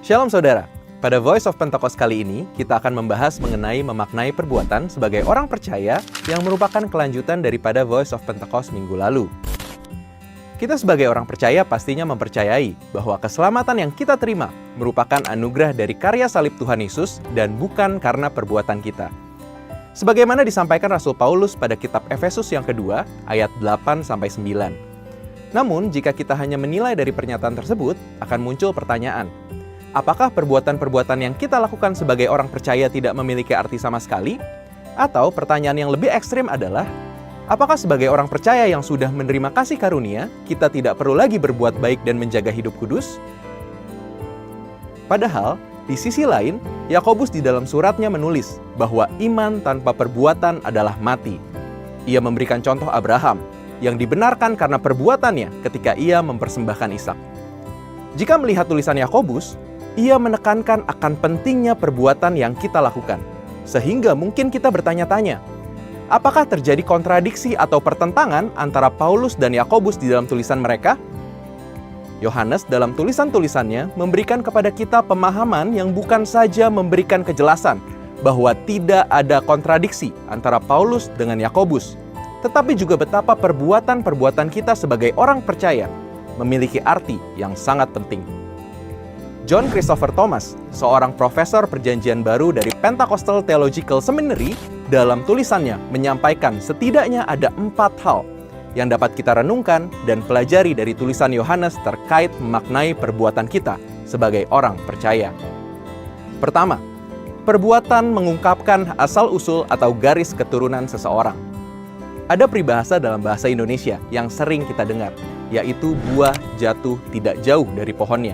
Shalom saudara, pada Voice of Pentecost kali ini kita akan membahas mengenai memaknai perbuatan sebagai orang percaya yang merupakan kelanjutan daripada Voice of Pentecost minggu lalu. Kita sebagai orang percaya pastinya mempercayai bahwa keselamatan yang kita terima merupakan anugerah dari karya salib Tuhan Yesus dan bukan karena perbuatan kita. Sebagaimana disampaikan Rasul Paulus pada kitab Efesus yang kedua, ayat 8-9. Namun, jika kita hanya menilai dari pernyataan tersebut, akan muncul pertanyaan. Apakah perbuatan-perbuatan yang kita lakukan sebagai orang percaya tidak memiliki arti sama sekali? Atau pertanyaan yang lebih ekstrim adalah, apakah sebagai orang percaya yang sudah menerima kasih karunia, kita tidak perlu lagi berbuat baik dan menjaga hidup kudus? Padahal, di sisi lain, Yakobus di dalam suratnya menulis bahwa iman tanpa perbuatan adalah mati. Ia memberikan contoh Abraham, yang dibenarkan karena perbuatannya ketika ia mempersembahkan Ishak. Jika melihat tulisan Yakobus, ia menekankan akan pentingnya perbuatan yang kita lakukan. Sehingga mungkin kita bertanya-tanya, apakah terjadi kontradiksi atau pertentangan antara Paulus dan Yakobus di dalam tulisan mereka? Yohanes dalam tulisan-tulisannya memberikan kepada kita pemahaman yang bukan saja memberikan kejelasan bahwa tidak ada kontradiksi antara Paulus dengan Yakobus, tetapi juga betapa perbuatan-perbuatan kita sebagai orang percaya memiliki arti yang sangat penting. John Christopher Thomas, seorang profesor perjanjian baru dari Pentecostal Theological Seminary, dalam tulisannya menyampaikan setidaknya ada 4 hal yang dapat kita renungkan dan pelajari dari tulisan Yohanes terkait memaknai perbuatan kita sebagai orang percaya. Pertama, perbuatan mengungkapkan asal-usul atau garis keturunan seseorang. Ada peribahasa dalam bahasa Indonesia yang sering kita dengar, yaitu buah jatuh tidak jauh dari pohonnya.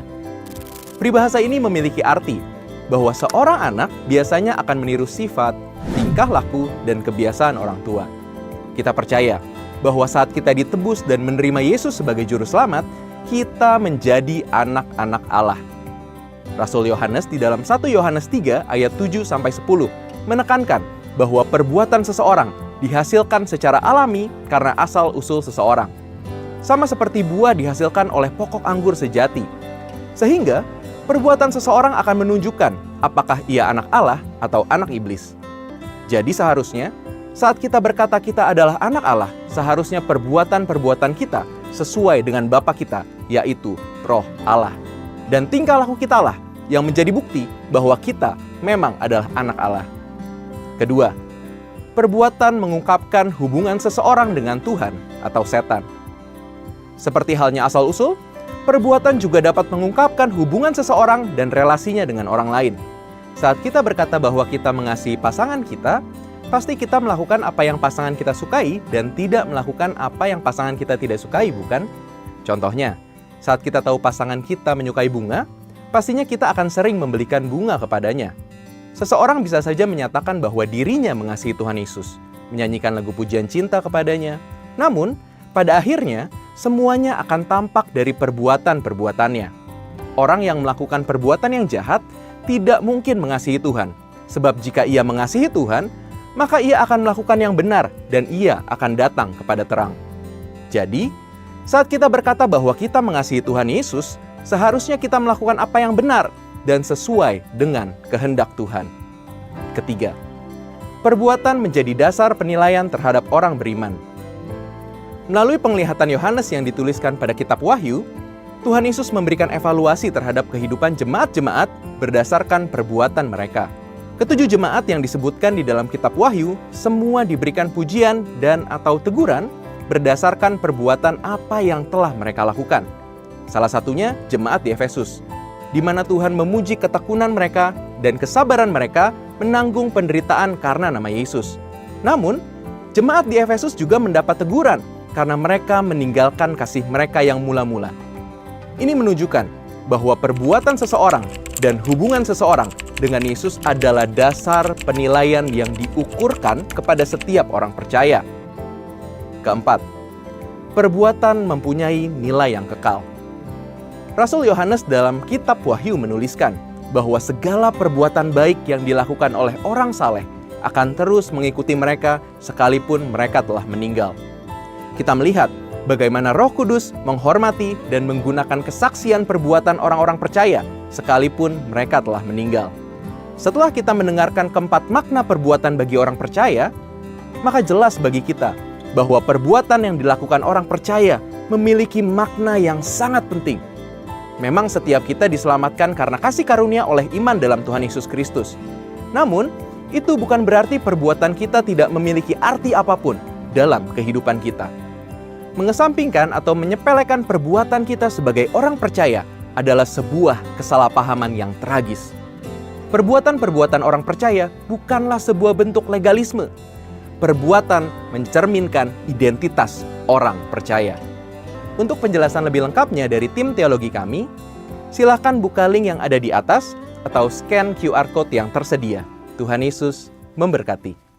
Peribahasa ini memiliki arti bahwa seorang anak biasanya akan meniru sifat, tingkah laku, dan kebiasaan orang tua. Kita percaya bahwa saat kita ditebus dan menerima Yesus sebagai juru selamat, kita menjadi anak-anak Allah. Rasul Yohanes di dalam 1 Yohanes 3 ayat 7-10 menekankan bahwa perbuatan seseorang dihasilkan secara alami karena asal-usul seseorang. Sama seperti buah dihasilkan oleh pokok anggur sejati. Sehingga, perbuatan seseorang akan menunjukkan apakah ia anak Allah atau anak iblis. Jadi seharusnya, saat kita berkata kita adalah anak Allah, seharusnya perbuatan-perbuatan kita sesuai dengan Bapa kita, yaitu Roh Allah. Dan tingkah laku kita lah yang menjadi bukti bahwa kita memang adalah anak Allah. Kedua, perbuatan mengungkapkan hubungan seseorang dengan Tuhan atau setan. Seperti halnya asal-usul, perbuatan juga dapat mengungkapkan hubungan seseorang dan relasinya dengan orang lain. Saat kita berkata bahwa kita mengasihi pasangan kita, pasti kita melakukan apa yang pasangan kita sukai dan tidak melakukan apa yang pasangan kita tidak sukai, bukan? Contohnya, saat kita tahu pasangan kita menyukai bunga, pastinya kita akan sering membelikan bunga kepadanya. Seseorang bisa saja menyatakan bahwa dirinya mengasihi Tuhan Yesus, menyanyikan lagu pujian cinta kepadanya. Namun, pada akhirnya, semuanya akan tampak dari perbuatan-perbuatannya. Orang yang melakukan perbuatan yang jahat tidak mungkin mengasihi Tuhan. Sebab jika ia mengasihi Tuhan, maka ia akan melakukan yang benar dan ia akan datang kepada terang. Jadi, saat kita berkata bahwa kita mengasihi Tuhan Yesus, seharusnya kita melakukan apa yang benar dan sesuai dengan kehendak Tuhan. Ketiga, perbuatan menjadi dasar penilaian terhadap orang beriman. Melalui penglihatan Yohanes yang dituliskan pada kitab Wahyu, Tuhan Yesus memberikan evaluasi terhadap kehidupan jemaat-jemaat berdasarkan perbuatan mereka. Ketujuh jemaat yang disebutkan di dalam kitab Wahyu, semua diberikan pujian dan atau teguran berdasarkan perbuatan apa yang telah mereka lakukan. Salah satunya jemaat di Efesus, di mana Tuhan memuji ketekunan mereka dan kesabaran mereka menanggung penderitaan karena nama Yesus. Namun, jemaat di Efesus juga mendapat teguran karena mereka meninggalkan kasih mereka yang mula-mula. Ini menunjukkan bahwa perbuatan seseorang dan hubungan seseorang dengan Yesus adalah dasar penilaian yang diukurkan kepada setiap orang percaya. Keempat, perbuatan mempunyai nilai yang kekal. Rasul Yohanes dalam kitab Wahyu menuliskan bahwa segala perbuatan baik yang dilakukan oleh orang saleh akan terus mengikuti mereka sekalipun mereka telah meninggal. Kita melihat Bagaimana Roh Kudus menghormati dan menggunakan kesaksian perbuatan orang-orang percaya, sekalipun mereka telah meninggal. Setelah kita mendengarkan keempat makna perbuatan bagi orang percaya, maka jelas bagi kita bahwa perbuatan yang dilakukan orang percaya memiliki makna yang sangat penting. Memang setiap kita diselamatkan karena kasih karunia oleh iman dalam Tuhan Yesus Kristus. Namun, itu bukan berarti perbuatan kita tidak memiliki arti apapun dalam kehidupan kita. Mengesampingkan atau menyepelekan perbuatan kita sebagai orang percaya adalah sebuah kesalahpahaman yang tragis. Perbuatan-perbuatan orang percaya bukanlah sebuah bentuk legalisme. Perbuatan mencerminkan identitas orang percaya. Untuk penjelasan lebih lengkapnya dari tim teologi kami, silakan buka link yang ada di atas atau scan QR Code yang tersedia. Tuhan Yesus memberkati.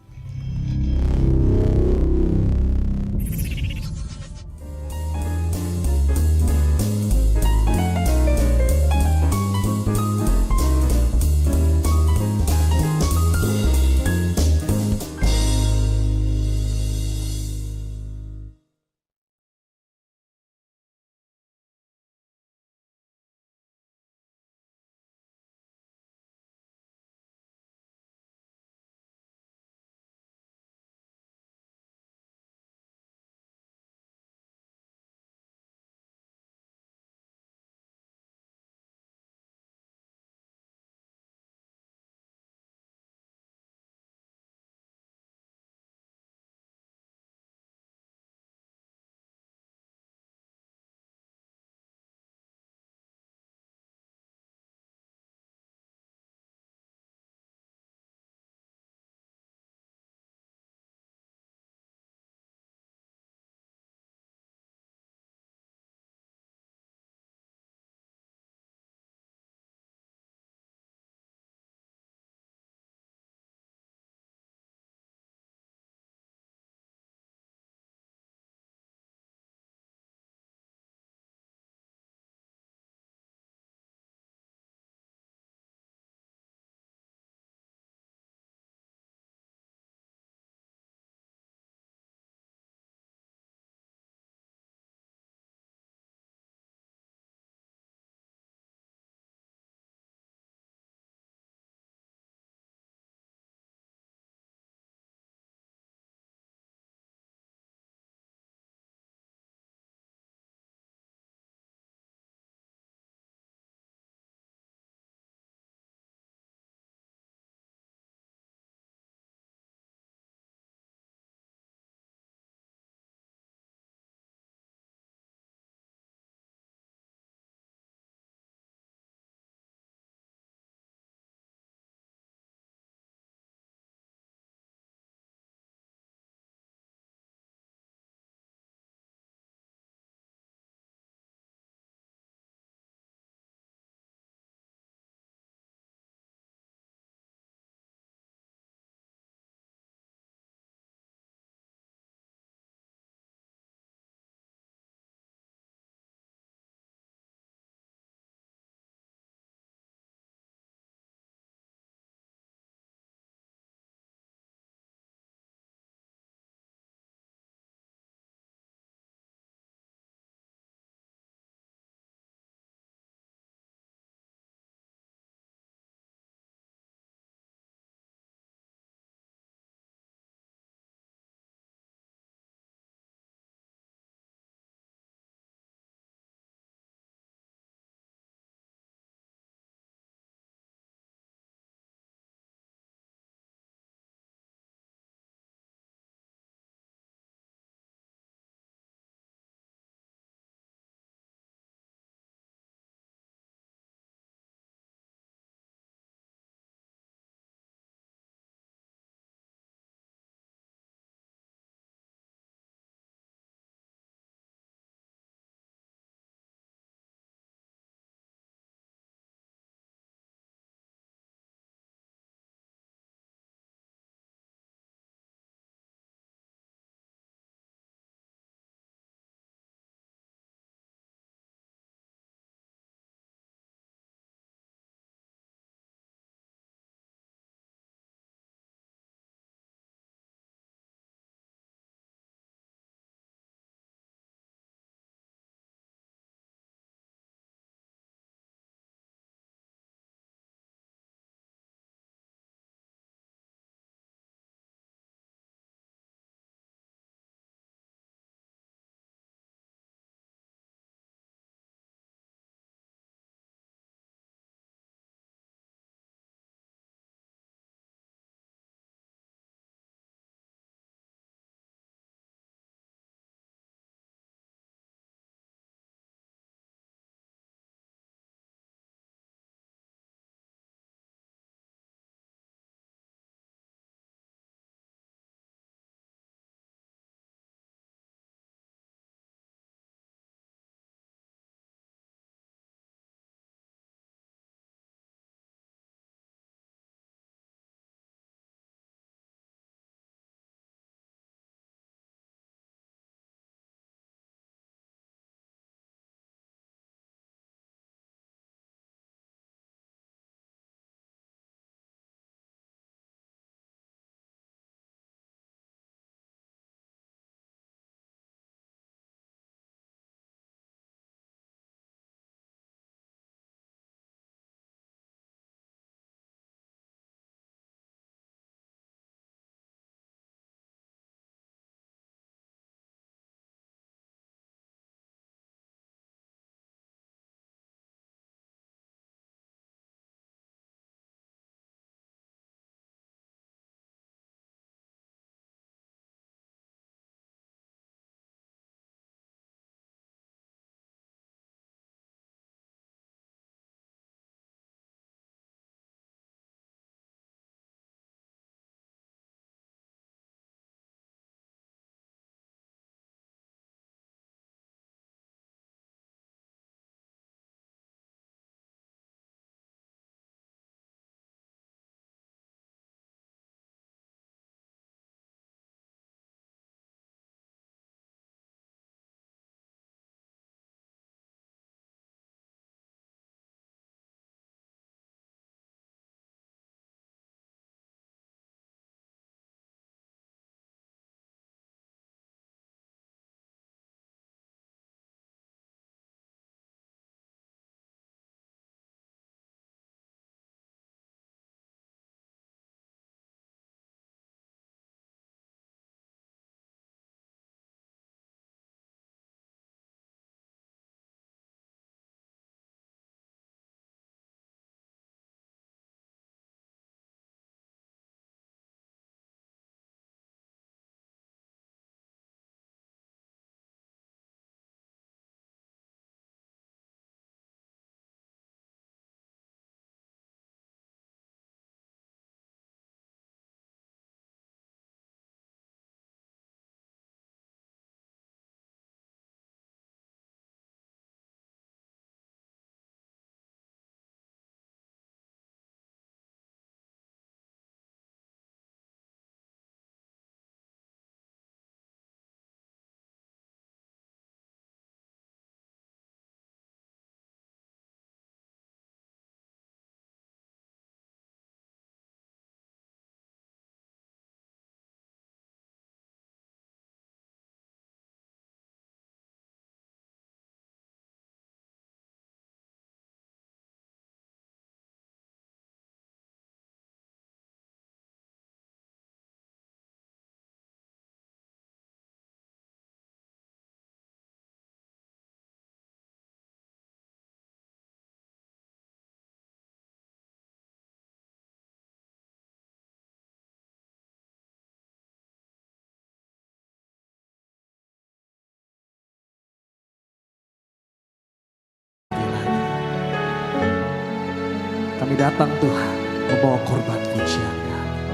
Kami datang Tuhan membawa korban pujian kami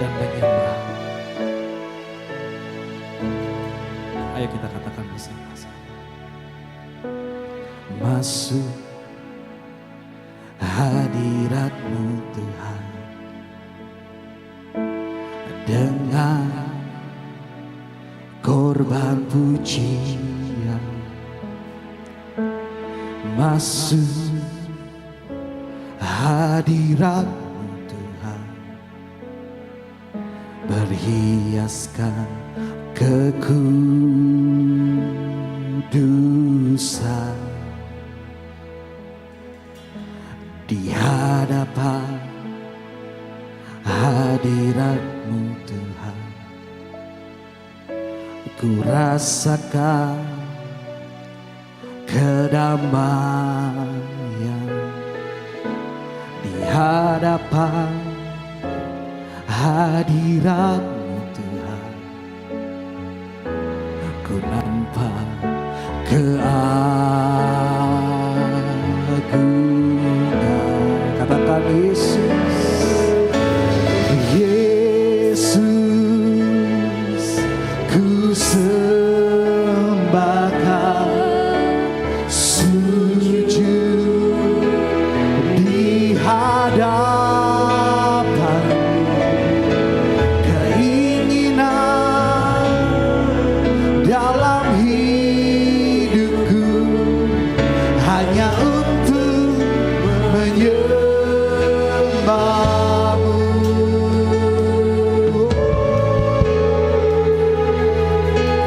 dan menyembah. Ayo kita katakan bersama-sama. Masuk hadirat-Mu Tuhan dengan korban pujian. Masuk hadirat-Mu Tuhan, berhiaskan kekudusan di hadapan hadirat-Mu Tuhan. Ku rasakan kedamaian di hadapan hadirat-Mu Tuhan. Ku nampak keagungan. Katakan Yesus, Yesus, ku sembahkan, sujud di hadapan. Keinginan dalam hidupku hanya untuk menyembah-Mu.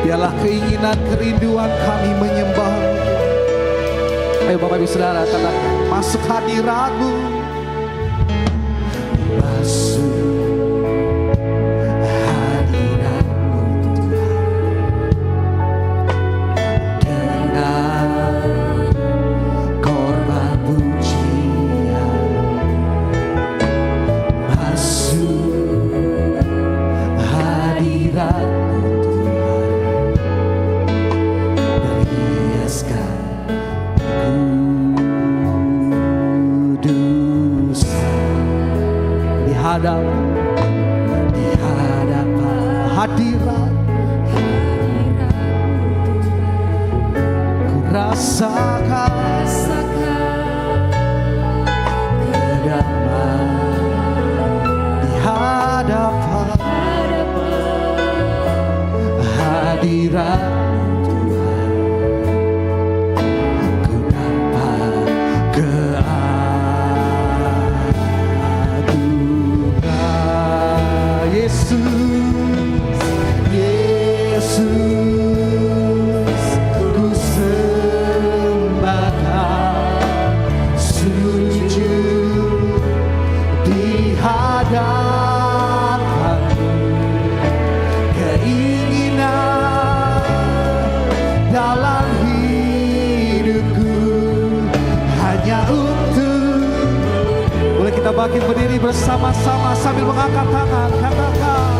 Biarlah keinginan kerinduan kami menyembah-Mu. Ayo Bapak Ibu Saudara, katakan masuk hadirat-Mu. Masuk hadirat-Mu Tuhan dengan korban pujian. Masuk hadirat-Mu Tuhan, berhiaskan di hadapan hadirat. Ku rasakan kedamaian di hadapan hadirat. Yesus, ku sembahkan, sujud di hadapan-Mu. Keinginan dalam hidupku hanya untuk. Boleh kita bangkit berdiri bersama-sama sambil mengangkat tangan. Katakan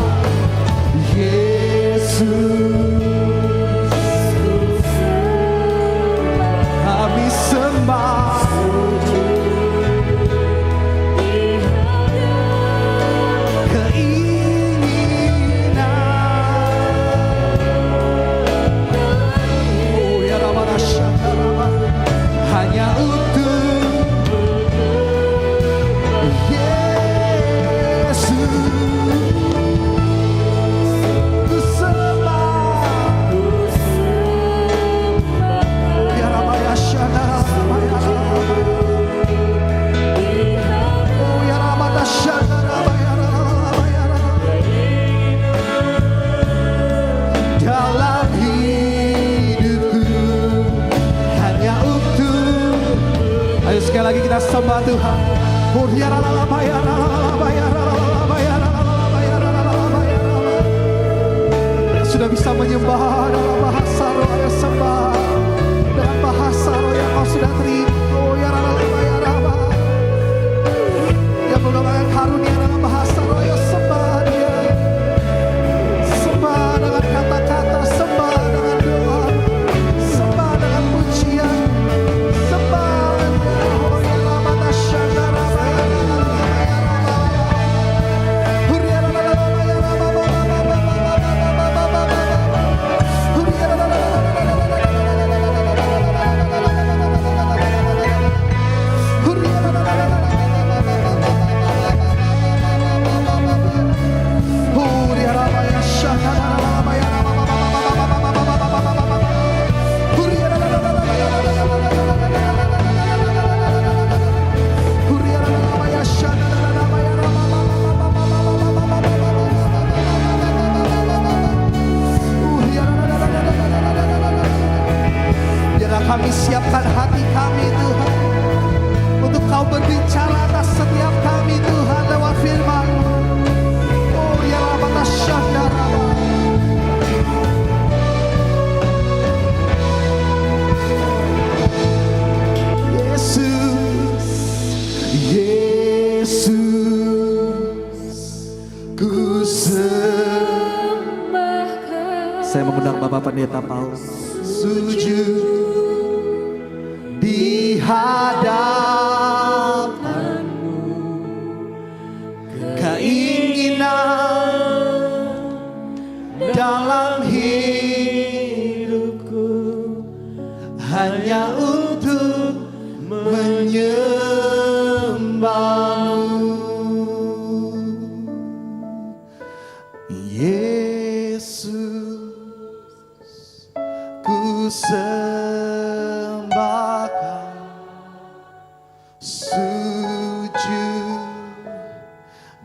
Yesus, kami sembah. Keinginan, oh ya Rabbana, hanya untuk Yesus. Sekali lagi kita sembah Tuhan. Yang sudah bisa menyembah dalam bahasa roh, ayo sembah dengan bahasa roh yang kau sudah terima. Yang menggunakan karunia dalam bahasa roh, ayo sembah Dia. Sembah dengan kata-kata, sembah dengan doa, sembah dengan pujian, sembah. Oh ya siapkan hati kami Tuhan, untuk Kau berbicara atas setiap kami Tuhan lewat firman-Mu. Oh ya Rabata Syandara. Yesus, Yesus, ku sembahkan. Saya mengundang Bapak Pendeta Paulus sujud di hadapan-Mu, keinginan dalam hidupku hanya untuk menyembah-Mu. Yesus, ku sembahkan, sujud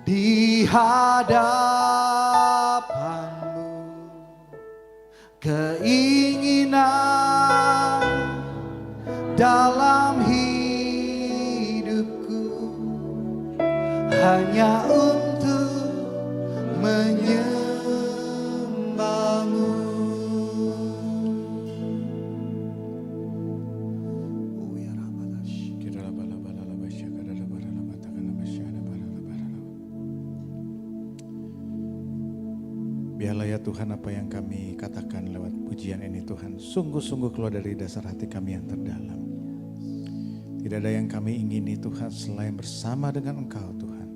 di hadapan-Mu, keinginan dalam hidupku hanya untuk menyembah-Mu. Oh ya Rabadash. Biarlah ya Tuhan apa yang kami katakan lewat pujian ini Tuhan sungguh-sungguh keluar dari dasar hati kami yang terdalam. Tidak ada yang kami ingini Tuhan selain bersama dengan Engkau Tuhan.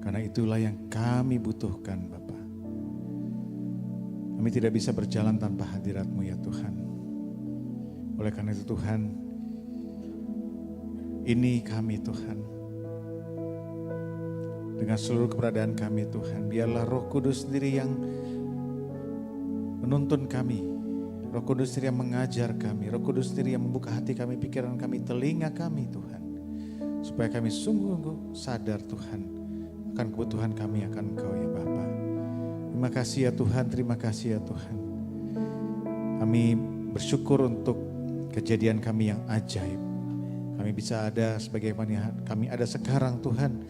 Karena itulah yang kami butuhkan Bapa. Kami tidak bisa berjalan tanpa hadirat-Mu ya Tuhan. Oleh karena itu Tuhan, ini kami Tuhan. Dengan seluruh keberadaan kami Tuhan, biarlah Roh Kudus sendiri yang menuntun kami. Roh Kudus sendiri yang mengajar kami. Roh Kudus sendiri yang membuka hati kami, pikiran kami, telinga kami Tuhan. Supaya kami sungguh sadar Tuhan akan kebutuhan kami akan Engkau ya Bapa. Terima kasih ya Tuhan, terima kasih ya Tuhan. Kami bersyukur untuk kejadian kami yang ajaib. Kami bisa ada sebagaimana kami ada sekarang Tuhan.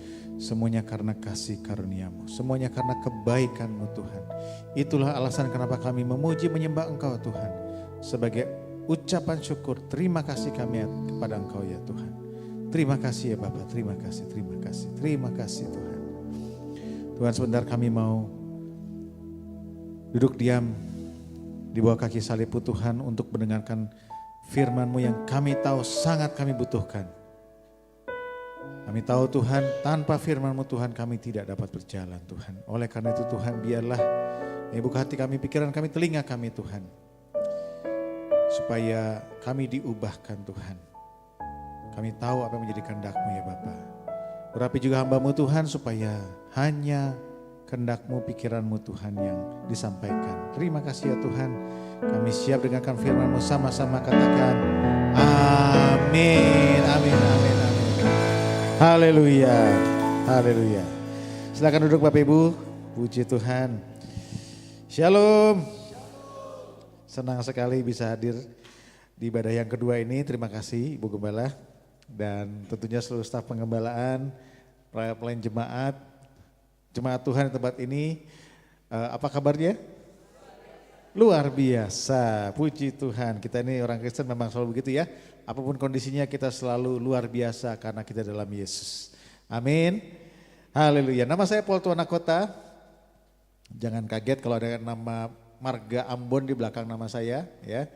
Semuanya karena kasih karunia-Mu, semuanya karena kebaikan-Mu Tuhan. Itulah alasan kenapa kami memuji menyembah Engkau Tuhan. Sebagai ucapan syukur, terima kasih kami kepada Engkau ya Tuhan. Terima kasih ya Bapa, terima kasih, terima kasih, terima kasih Tuhan. Tuhan sebentar kami mau duduk diam di bawah kaki salib-Mu Tuhan untuk mendengarkan firman-Mu yang kami tahu sangat kami butuhkan. Kami tahu Tuhan, tanpa firman-Mu Tuhan kami tidak dapat berjalan Tuhan. Oleh karena itu Tuhan biarlah buka hati kami, pikiran kami, telinga kami Tuhan. Supaya kami diubahkan Tuhan. Kami tahu apa yang menjadi kehendak-Mu ya Bapa. Urapi juga hamba-Mu Tuhan supaya hanya kehendak-Mu, pikiran-Mu Tuhan yang disampaikan. Terima kasih ya Tuhan. Kami siap dengarkan firman-Mu, sama-sama katakan amin, amin, amin, amin. Haleluya, haleluya. Silakan duduk Bapak Ibu, puji Tuhan. Shalom. Senang sekali bisa hadir di ibadah yang kedua ini. Terima kasih Ibu Gembala dan tentunya seluruh staf pengembalaan, pelayan jemaat, jemaat Tuhan di tempat ini. Apa kabarnya? Luar biasa, puji Tuhan. Kita ini orang Kristen memang selalu begitu ya. Apapun kondisinya kita selalu luar biasa karena kita dalam Yesus. Amin. Haleluya. Nama saya Paul Tuanakota. Jangan kaget kalau ada nama marga Ambon di belakang nama saya ya.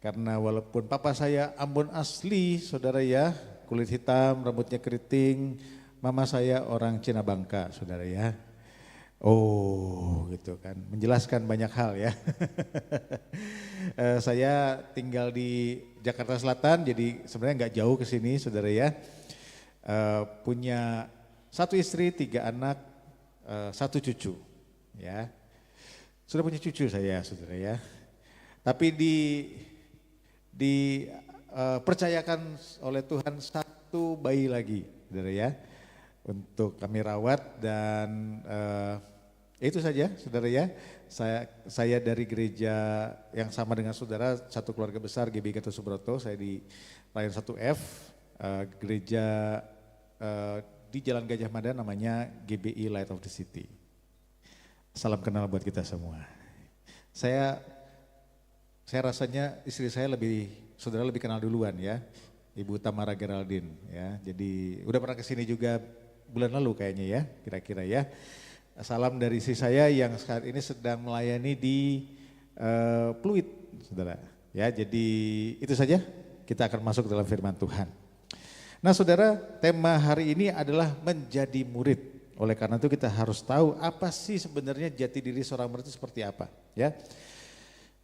Karena walaupun papa saya Ambon asli saudara ya. Kulit hitam, rambutnya keriting. Mama saya orang Cina Bangka saudara ya. Oh gitu kan, menjelaskan banyak hal ya. Saya tinggal di Jakarta Selatan, jadi sebenarnya nggak jauh ke sini saudara ya. Punya 1 istri, 3 anak, 1 cucu ya. Sudah punya cucu saya saudara ya. Tapi percayakan oleh Tuhan 1 bayi lagi saudara ya. Untuk kami rawat dan Itu saja saudara ya, saya dari gereja yang sama dengan saudara, satu keluarga besar GBI Gatot Subroto, saya di Layan 1F, gereja di Jalan Gajah Mada namanya GBI Light of the City. Salam kenal buat kita semua. Saya rasanya istri saya saudara lebih kenal duluan ya, Ibu Tamara Geraldine ya. Jadi udah pernah kesini juga bulan lalu kayaknya ya, kira-kira ya. Salam dari istri saya yang saat ini sedang melayani di Pluit, saudara. Ya, jadi itu saja. Kita akan masuk dalam firman Tuhan. Nah, saudara, tema hari ini adalah menjadi murid. Oleh karena itu kita harus tahu apa sih sebenarnya jati diri seorang murid itu seperti apa, ya.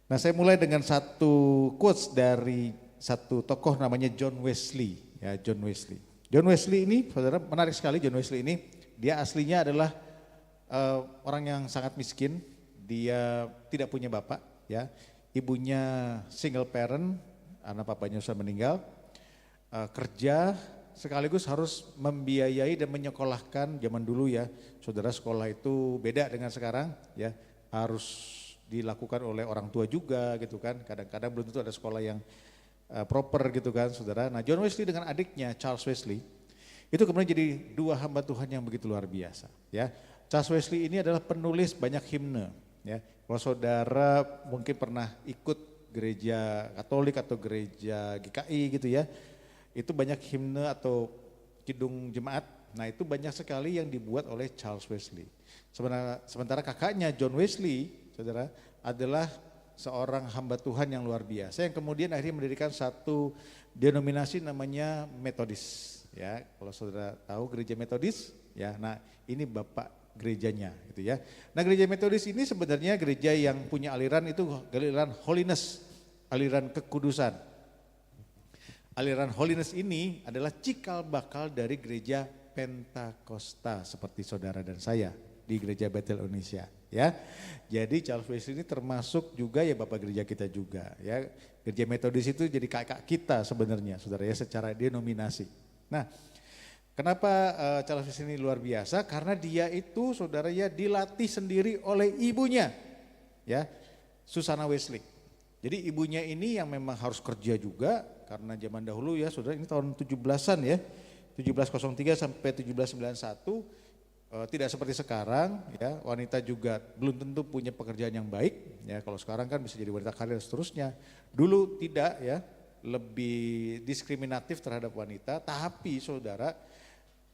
Nah, saya mulai dengan satu quotes dari satu tokoh namanya John Wesley, ya, John Wesley. John Wesley ini, saudara, menarik sekali. John Wesley ini, dia aslinya adalah orang yang sangat miskin, dia tidak punya bapak, ya, ibunya single parent, anak papanya sudah meninggal, kerja sekaligus harus membiayai dan menyekolahkan. Zaman dulu ya, saudara, sekolah itu beda dengan sekarang, ya, harus dilakukan oleh orang tua juga gitu kan, kadang-kadang belum tentu ada sekolah yang proper gitu kan, saudara. Nah, John Wesley dengan adiknya Charles Wesley itu kemudian jadi dua hamba Tuhan yang begitu luar biasa, ya. Charles Wesley ini adalah penulis banyak himne, ya. Kalau saudara mungkin pernah ikut gereja Katolik atau gereja GKI gitu ya, itu banyak himne atau kidung jemaat. Nah, itu banyak sekali yang dibuat oleh Charles Wesley. Sementara kakaknya John Wesley, saudara, adalah seorang hamba Tuhan yang luar biasa yang kemudian akhirnya mendirikan satu denominasi namanya Metodis. Ya, kalau saudara tahu gereja Metodis, ya, nah ini bapak gerejanya gitu ya. Nah, gereja Metodis ini sebenarnya gereja yang punya aliran itu aliran holiness, aliran kekudusan. Aliran holiness ini adalah cikal bakal dari gereja Pentakosta seperti saudara dan saya di gereja Bethel Indonesia, ya. Jadi Charles Wesley ini termasuk juga ya bapak gereja kita juga, ya. Gereja Metodis itu jadi kakak kita sebenarnya, saudara ya, secara denominasi. Nah, kenapa Charles Wesley ini luar biasa? Karena dia itu, saudara ya, dilatih sendiri oleh ibunya, ya, Susanna Wesley. Jadi ibunya ini yang memang harus kerja juga, karena zaman dahulu ya, saudara, ini tahun 17-an ya, 1703 sampai 1791, tidak seperti sekarang ya, wanita juga belum tentu punya pekerjaan yang baik ya. Kalau sekarang kan bisa jadi wanita karir dan seterusnya. Dulu tidak ya, lebih diskriminatif terhadap wanita, tapi saudara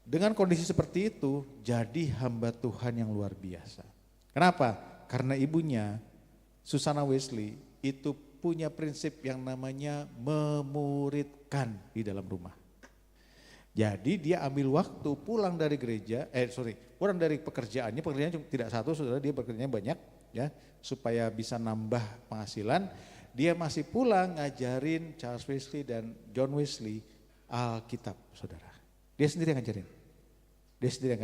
dengan kondisi seperti itu jadi hamba Tuhan yang luar biasa. Kenapa? Karena ibunya Susanna Wesley itu punya prinsip yang namanya memuridkan di dalam rumah. Jadi dia ambil waktu pulang dari gereja, pulang dari pekerjaannya tidak satu, saudara, dia bekerjanya banyak ya, supaya bisa nambah penghasilan. Dia masih pulang ngajarin Charles Wesley dan John Wesley Alkitab, saudara. Dia sendiri yang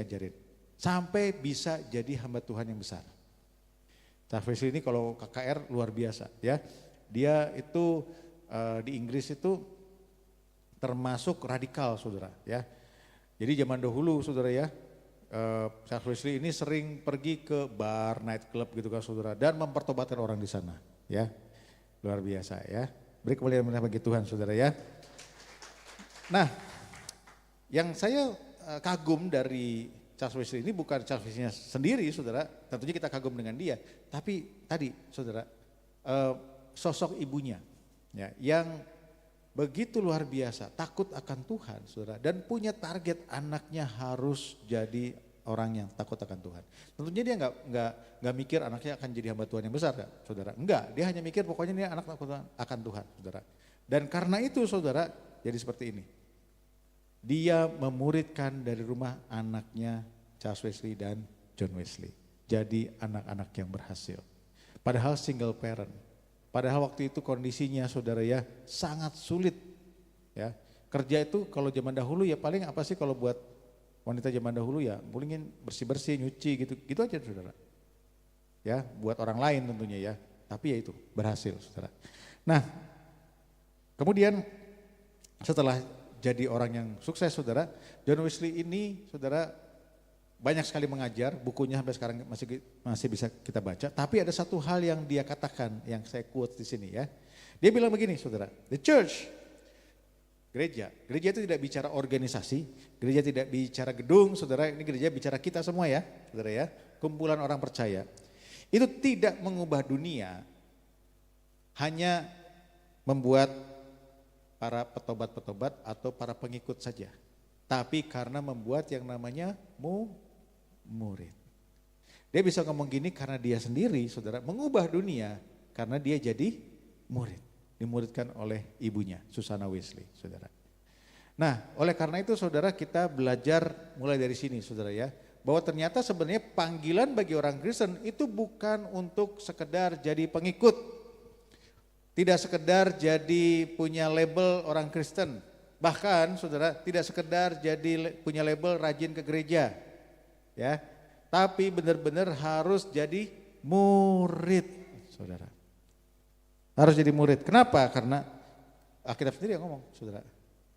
ngajarin. Sampai bisa jadi hamba Tuhan yang besar. Charles Wesley ini kalau KKR luar biasa ya. Dia itu di Inggris itu termasuk radikal, saudara ya. Jadi zaman dahulu, saudara ya, Charles Wesley ini sering pergi ke bar, night club gitu kan, saudara, dan mempertobatkan orang di sana ya. Luar biasa ya. Beri kemuliaan bagi Tuhan, saudara ya. Nah, yang saya kagum dari Charles Wesley ini bukan Charles Wesley sendiri, saudara, tentunya kita kagum dengan dia, tapi tadi, saudara, sosok ibunya ya, yang begitu luar biasa, takut akan Tuhan, saudara, dan punya target anaknya harus jadi orang yang takut akan Tuhan. Tentunya dia nggak mikir anaknya akan jadi hamba Tuhan yang besar, gak, saudara? Enggak, dia hanya mikir pokoknya dia anak takut akan Tuhan, saudara. Dan karena itu, saudara, jadi seperti ini. Dia memuridkan dari rumah anaknya Charles Wesley dan John Wesley. Jadi anak-anak yang berhasil. Padahal single parent. Padahal waktu itu kondisinya, saudara ya, sangat sulit ya. Kerja itu kalau zaman dahulu ya paling apa sih kalau buat wanita zaman dahulu ya, paling bersih-bersih, nyuci gitu aja, saudara. Ya, buat orang lain tentunya ya. Tapi ya itu berhasil, saudara. Nah, kemudian setelah jadi orang yang sukses, saudara, John Wesley ini, saudara, banyak sekali mengajar, bukunya sampai sekarang masih bisa kita baca. Tapi ada satu hal yang dia katakan, yang saya quote di sini ya. Dia bilang begini saudara, the church, gereja itu tidak bicara organisasi, gereja tidak bicara gedung saudara, ini gereja bicara kita semua ya saudara ya, kumpulan orang percaya. Itu tidak mengubah dunia, hanya membuat para petobat-petobat atau para pengikut saja. Tapi karena membuat yang namanya murid. Dia bisa ngomong gini karena dia sendiri saudara mengubah dunia karena dia jadi murid. Dimuridkan oleh ibunya Susana Wesley saudara. Nah oleh karena itu saudara kita belajar mulai dari sini saudara ya. Bahwa ternyata sebenarnya panggilan bagi orang Kristen itu bukan untuk sekedar jadi pengikut. Tidak sekedar jadi punya label orang Kristen. Bahkan saudara tidak sekedar jadi punya label rajin ke gereja. Ya, tapi benar-benar harus jadi murid saudara. Harus jadi murid. Kenapa? Karena Alkitab sendiri yang ngomong saudara.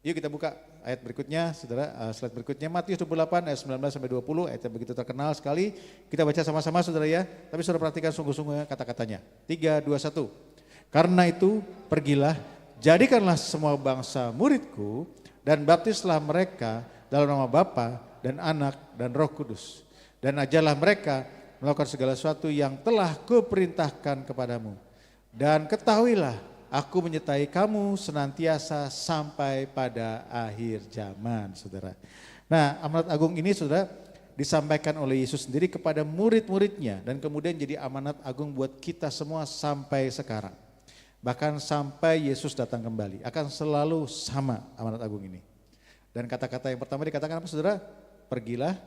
Yuk kita buka ayat berikutnya saudara, slide berikutnya Matius 28 ayat 19 sampai 20, ayat yang begitu terkenal sekali. Kita baca sama-sama saudara ya, tapi saudara perhatikan sungguh-sungguh kata-katanya. 3, 2, 1. Karena itu pergilah, jadikanlah semua bangsa muridku dan baptislah mereka dalam nama Bapa dan Anak dan Roh Kudus. Dan ajarlah mereka melakukan segala sesuatu yang telah kuperintahkan kepadamu. Dan ketahuilah, aku menyertai kamu senantiasa sampai pada akhir zaman, saudara. Nah, amanat agung ini, saudara, disampaikan oleh Yesus sendiri kepada murid-muridnya dan kemudian jadi amanat agung buat kita semua sampai sekarang. Bahkan sampai Yesus datang kembali, akan selalu sama amanat agung ini. Dan kata-kata yang pertama dikatakan apa, saudara? Pergilah,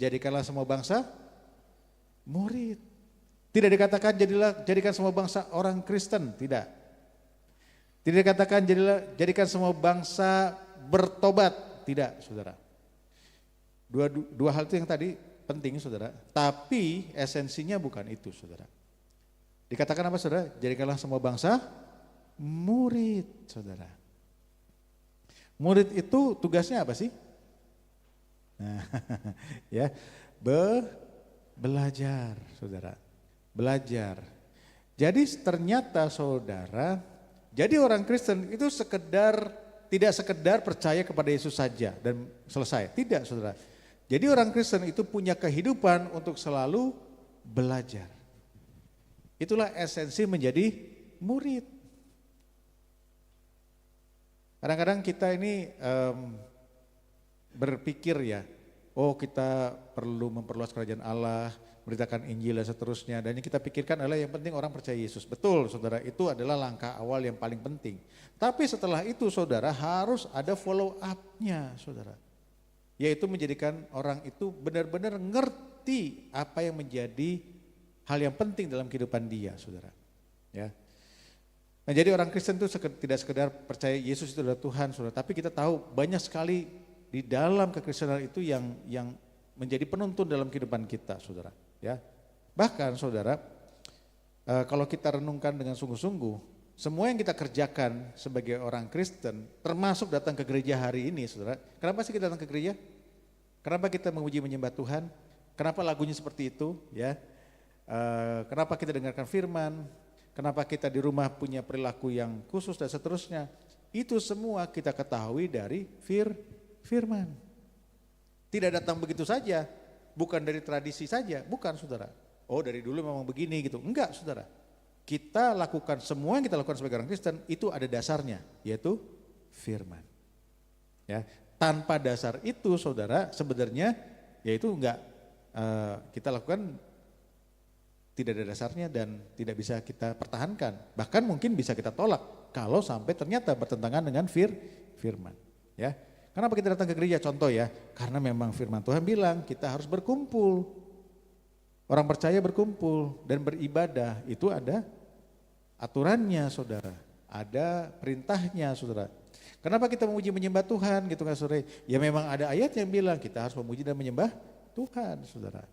jadikanlah semua bangsa murid. Tidak dikatakan jadikan semua bangsa orang Kristen, tidak. Tidak dikatakan jadikan semua bangsa bertobat, tidak saudara. Dua hal itu yang tadi penting saudara, tapi esensinya bukan itu saudara. Dikatakan apa saudara? Jadikanlah semua bangsa murid saudara. Murid itu tugasnya apa sih? Nah, ya, belajar saudara. Belajar. Jadi ternyata saudara, jadi orang Kristen itu tidak sekedar percaya kepada Yesus saja dan selesai. Tidak saudara. Jadi orang Kristen itu punya kehidupan untuk selalu belajar. Itulah esensi menjadi murid. Kadang-kadang kita ini berpikir ya, oh kita perlu memperluas kerajaan Allah, beritakan Injil dan seterusnya. Dan yang kita pikirkan adalah yang penting orang percaya Yesus. Betul saudara, itu adalah langkah awal yang paling penting. Tapi setelah itu saudara harus ada follow up-nya saudara. Yaitu menjadikan orang itu benar-benar ngerti apa yang menjadi hal yang penting dalam kehidupan dia saudara. Ya. Nah jadi orang Kristen itu tidak sekedar percaya Yesus itu adalah Tuhan saudara. Tapi kita tahu banyak sekali di dalam kekristenan itu yang menjadi penuntun dalam kehidupan kita saudara. Ya, bahkan saudara, kalau kita renungkan dengan sungguh-sungguh, semua yang kita kerjakan sebagai orang Kristen, termasuk datang ke gereja hari ini, saudara. Kenapa sih kita datang ke gereja? Kenapa kita memuji menyembah Tuhan? Kenapa lagunya seperti itu? Ya, kenapa kita dengarkan firman? Kenapa kita di rumah punya perilaku yang khusus dan seterusnya? Itu semua kita ketahui dari firman. Tidak datang begitu saja. Bukan dari tradisi saja, bukan saudara. Oh dari dulu memang begini gitu, enggak saudara. Kita lakukan semua yang kita lakukan sebagai orang Kristen itu ada dasarnya, yaitu firman. Ya, tanpa dasar itu saudara sebenarnya yaitu enggak kita lakukan tidak ada dasarnya dan tidak bisa kita pertahankan. Bahkan mungkin bisa kita tolak kalau sampai ternyata bertentangan dengan firman. Ya. Kenapa kita datang ke gereja? Contoh ya, karena memang firman Tuhan bilang kita harus berkumpul. Orang percaya berkumpul dan beribadah, itu ada aturannya saudara, ada perintahnya saudara. Kenapa kita memuji menyembah Tuhan gitu kan saudara? Ya memang ada ayat yang bilang kita harus memuji dan menyembah Tuhan saudara.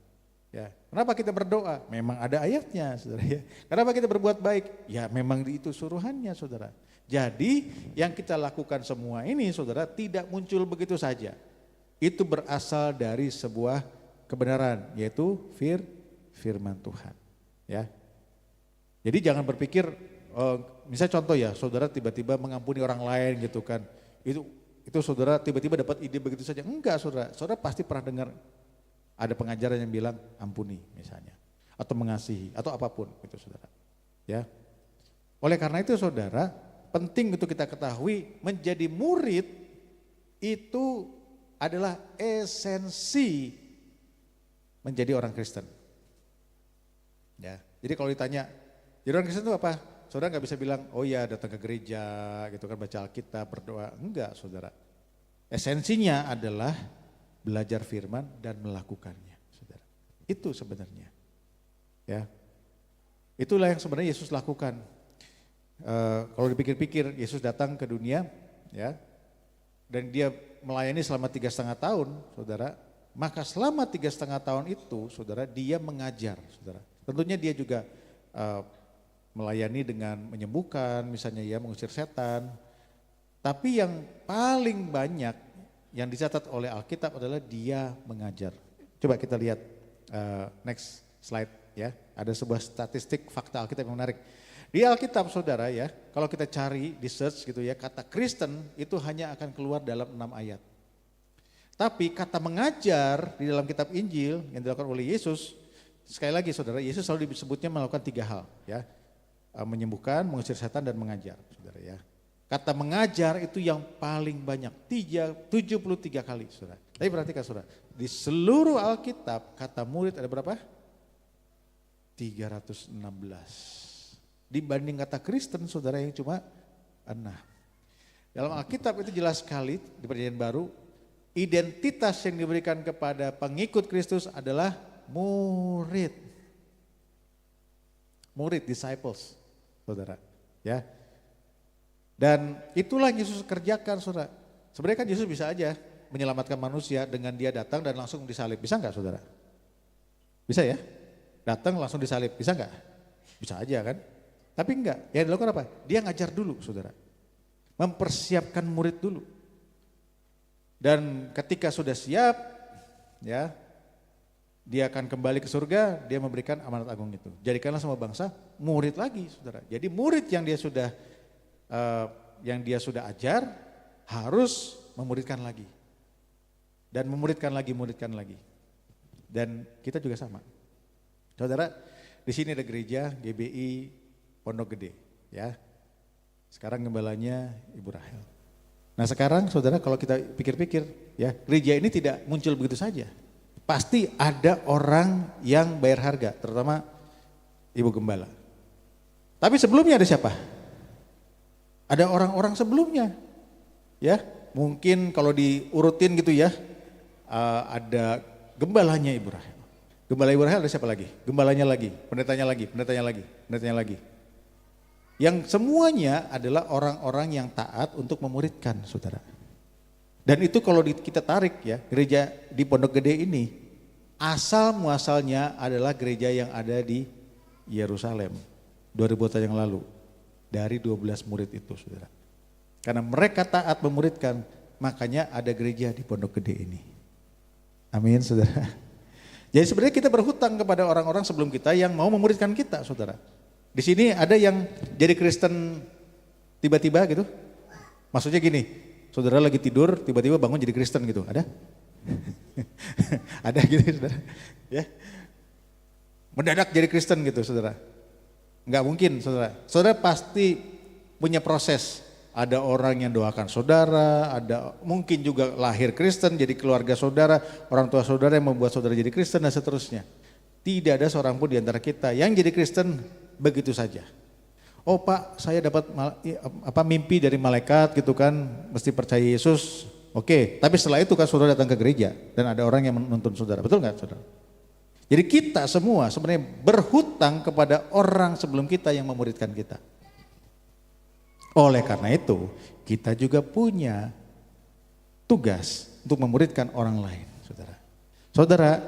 Ya, kenapa kita berdoa? Memang ada ayatnya saudara ya. Kenapa kita berbuat baik? Ya memang itu suruhannya saudara. Jadi yang kita lakukan semua ini saudara tidak muncul begitu saja. Itu berasal dari sebuah kebenaran, yaitu firman Tuhan. Ya. Jadi jangan berpikir, misalnya contoh ya, saudara tiba-tiba mengampuni orang lain gitu kan, itu saudara tiba-tiba dapat ide begitu saja. Enggak saudara, saudara pasti pernah dengar ada pengajaran yang bilang ampuni misalnya, atau mengasihi, atau apapun itu saudara. Ya. Oleh karena itu saudara, penting untuk kita ketahui menjadi murid itu adalah esensi menjadi orang Kristen. Ya, jadi kalau ditanya, jadi orang Kristen itu apa? Saudara nggak bisa bilang, oh ya datang ke gereja, gitu kan, baca Alkitab, berdoa. Enggak saudara. Esensinya adalah belajar firman dan melakukannya, saudara. Itu sebenarnya. Ya, itulah yang sebenarnya Yesus lakukan. Kalau dipikir-pikir, Yesus datang ke dunia, ya, dan dia melayani selama 3,5 tahun, saudara. Maka selama 3,5 tahun itu, saudara, dia mengajar, saudara. Tentunya dia juga melayani dengan menyembuhkan, misalnya ya, mengusir setan. Tapi yang paling banyak yang dicatat oleh Alkitab adalah dia mengajar. Coba kita lihat next slide ya. Ada sebuah statistik fakta Alkitab yang menarik. Di Alkitab saudara ya, kalau kita cari di search gitu ya, kata Kristen itu hanya akan keluar dalam 6 ayat. Tapi kata mengajar di dalam kitab Injil yang dilakukan oleh Yesus, sekali lagi saudara, Yesus selalu disebutnya melakukan 3 hal ya. Menyembuhkan, mengusir setan dan mengajar saudara ya. Kata mengajar itu yang paling banyak, 73 kali saudara. Tapi perhatikan saudara, di seluruh Alkitab kata murid ada berapa? 316. Dibanding kata Kristen saudara yang cuma 6. Dalam Alkitab itu jelas sekali di Perjanjian Baru, identitas yang diberikan kepada pengikut Kristus adalah murid. Murid, disciples, saudara. Ya. Dan itulah yang Yesus kerjakan, saudara. Sebenarnya kan Yesus bisa aja menyelamatkan manusia dengan dia datang dan langsung disalib. Bisa enggak, saudara? Bisa ya? Datang langsung disalib, bisa enggak? Bisa aja kan? Tapi enggak, yang dilakukan apa? Dia ngajar dulu, saudara. Mempersiapkan murid dulu. Dan ketika sudah siap, ya, dia akan kembali ke surga, dia memberikan amanat agung itu. Jadikanlah semua bangsa murid lagi, saudara. Jadi murid yang dia sudah ajar harus memuridkan lagi. Dan memuridkan lagi. Dan kita juga sama. Saudara, di sini ada gereja GBI Pondok Gede, ya. Sekarang gembalanya Ibu Rahel. Nah sekarang saudara kalau kita pikir-pikir, ya, gereja ini tidak muncul begitu saja. Pasti ada orang yang bayar harga, terutama Ibu Gembala. Tapi sebelumnya ada siapa? Ada orang-orang sebelumnya, ya. Mungkin kalau diurutin gitu ya, ada gembalanya Ibu Rahel. Gembala Ibu Rahel ada siapa lagi? Gembalanya lagi, pendetanya lagi. Yang semuanya adalah orang-orang yang taat untuk memuridkan, saudara. Dan itu kalau kita tarik ya, gereja di Pondok Gede ini, asal muasalnya adalah gereja yang ada di Yerusalem 2000 tahun yang lalu. Dari 12 murid itu, saudara. Karena mereka taat memuridkan, makanya ada gereja di Pondok Gede ini. Amin, saudara. Jadi sebenarnya kita berhutang kepada orang-orang sebelum kita yang mau memuridkan kita, saudara. Di sini ada yang jadi Kristen tiba-tiba gitu. Maksudnya gini, saudara lagi tidur tiba-tiba bangun jadi Kristen gitu, ada? Ada gitu saudara. Ya. Mendadak jadi Kristen gitu saudara. Enggak mungkin saudara. Saudara pasti punya proses. Ada orang yang doakan saudara, ada mungkin juga lahir Kristen jadi keluarga saudara, orang tua saudara yang membuat saudara jadi Kristen dan seterusnya. Tidak ada seorang pun di antara kita yang jadi Kristen begitu saja. Oh Pak, saya dapat mimpi dari malaikat gitu kan, mesti percaya Yesus. Oke, tapi setelah itu kan saudara datang ke gereja dan ada orang yang menuntun saudara. Betul nggak saudara? Jadi kita semua sebenarnya berhutang kepada orang sebelum kita yang memuridkan kita. Oleh karena itu, kita juga punya tugas untuk memuridkan orang lain, saudara. Saudara,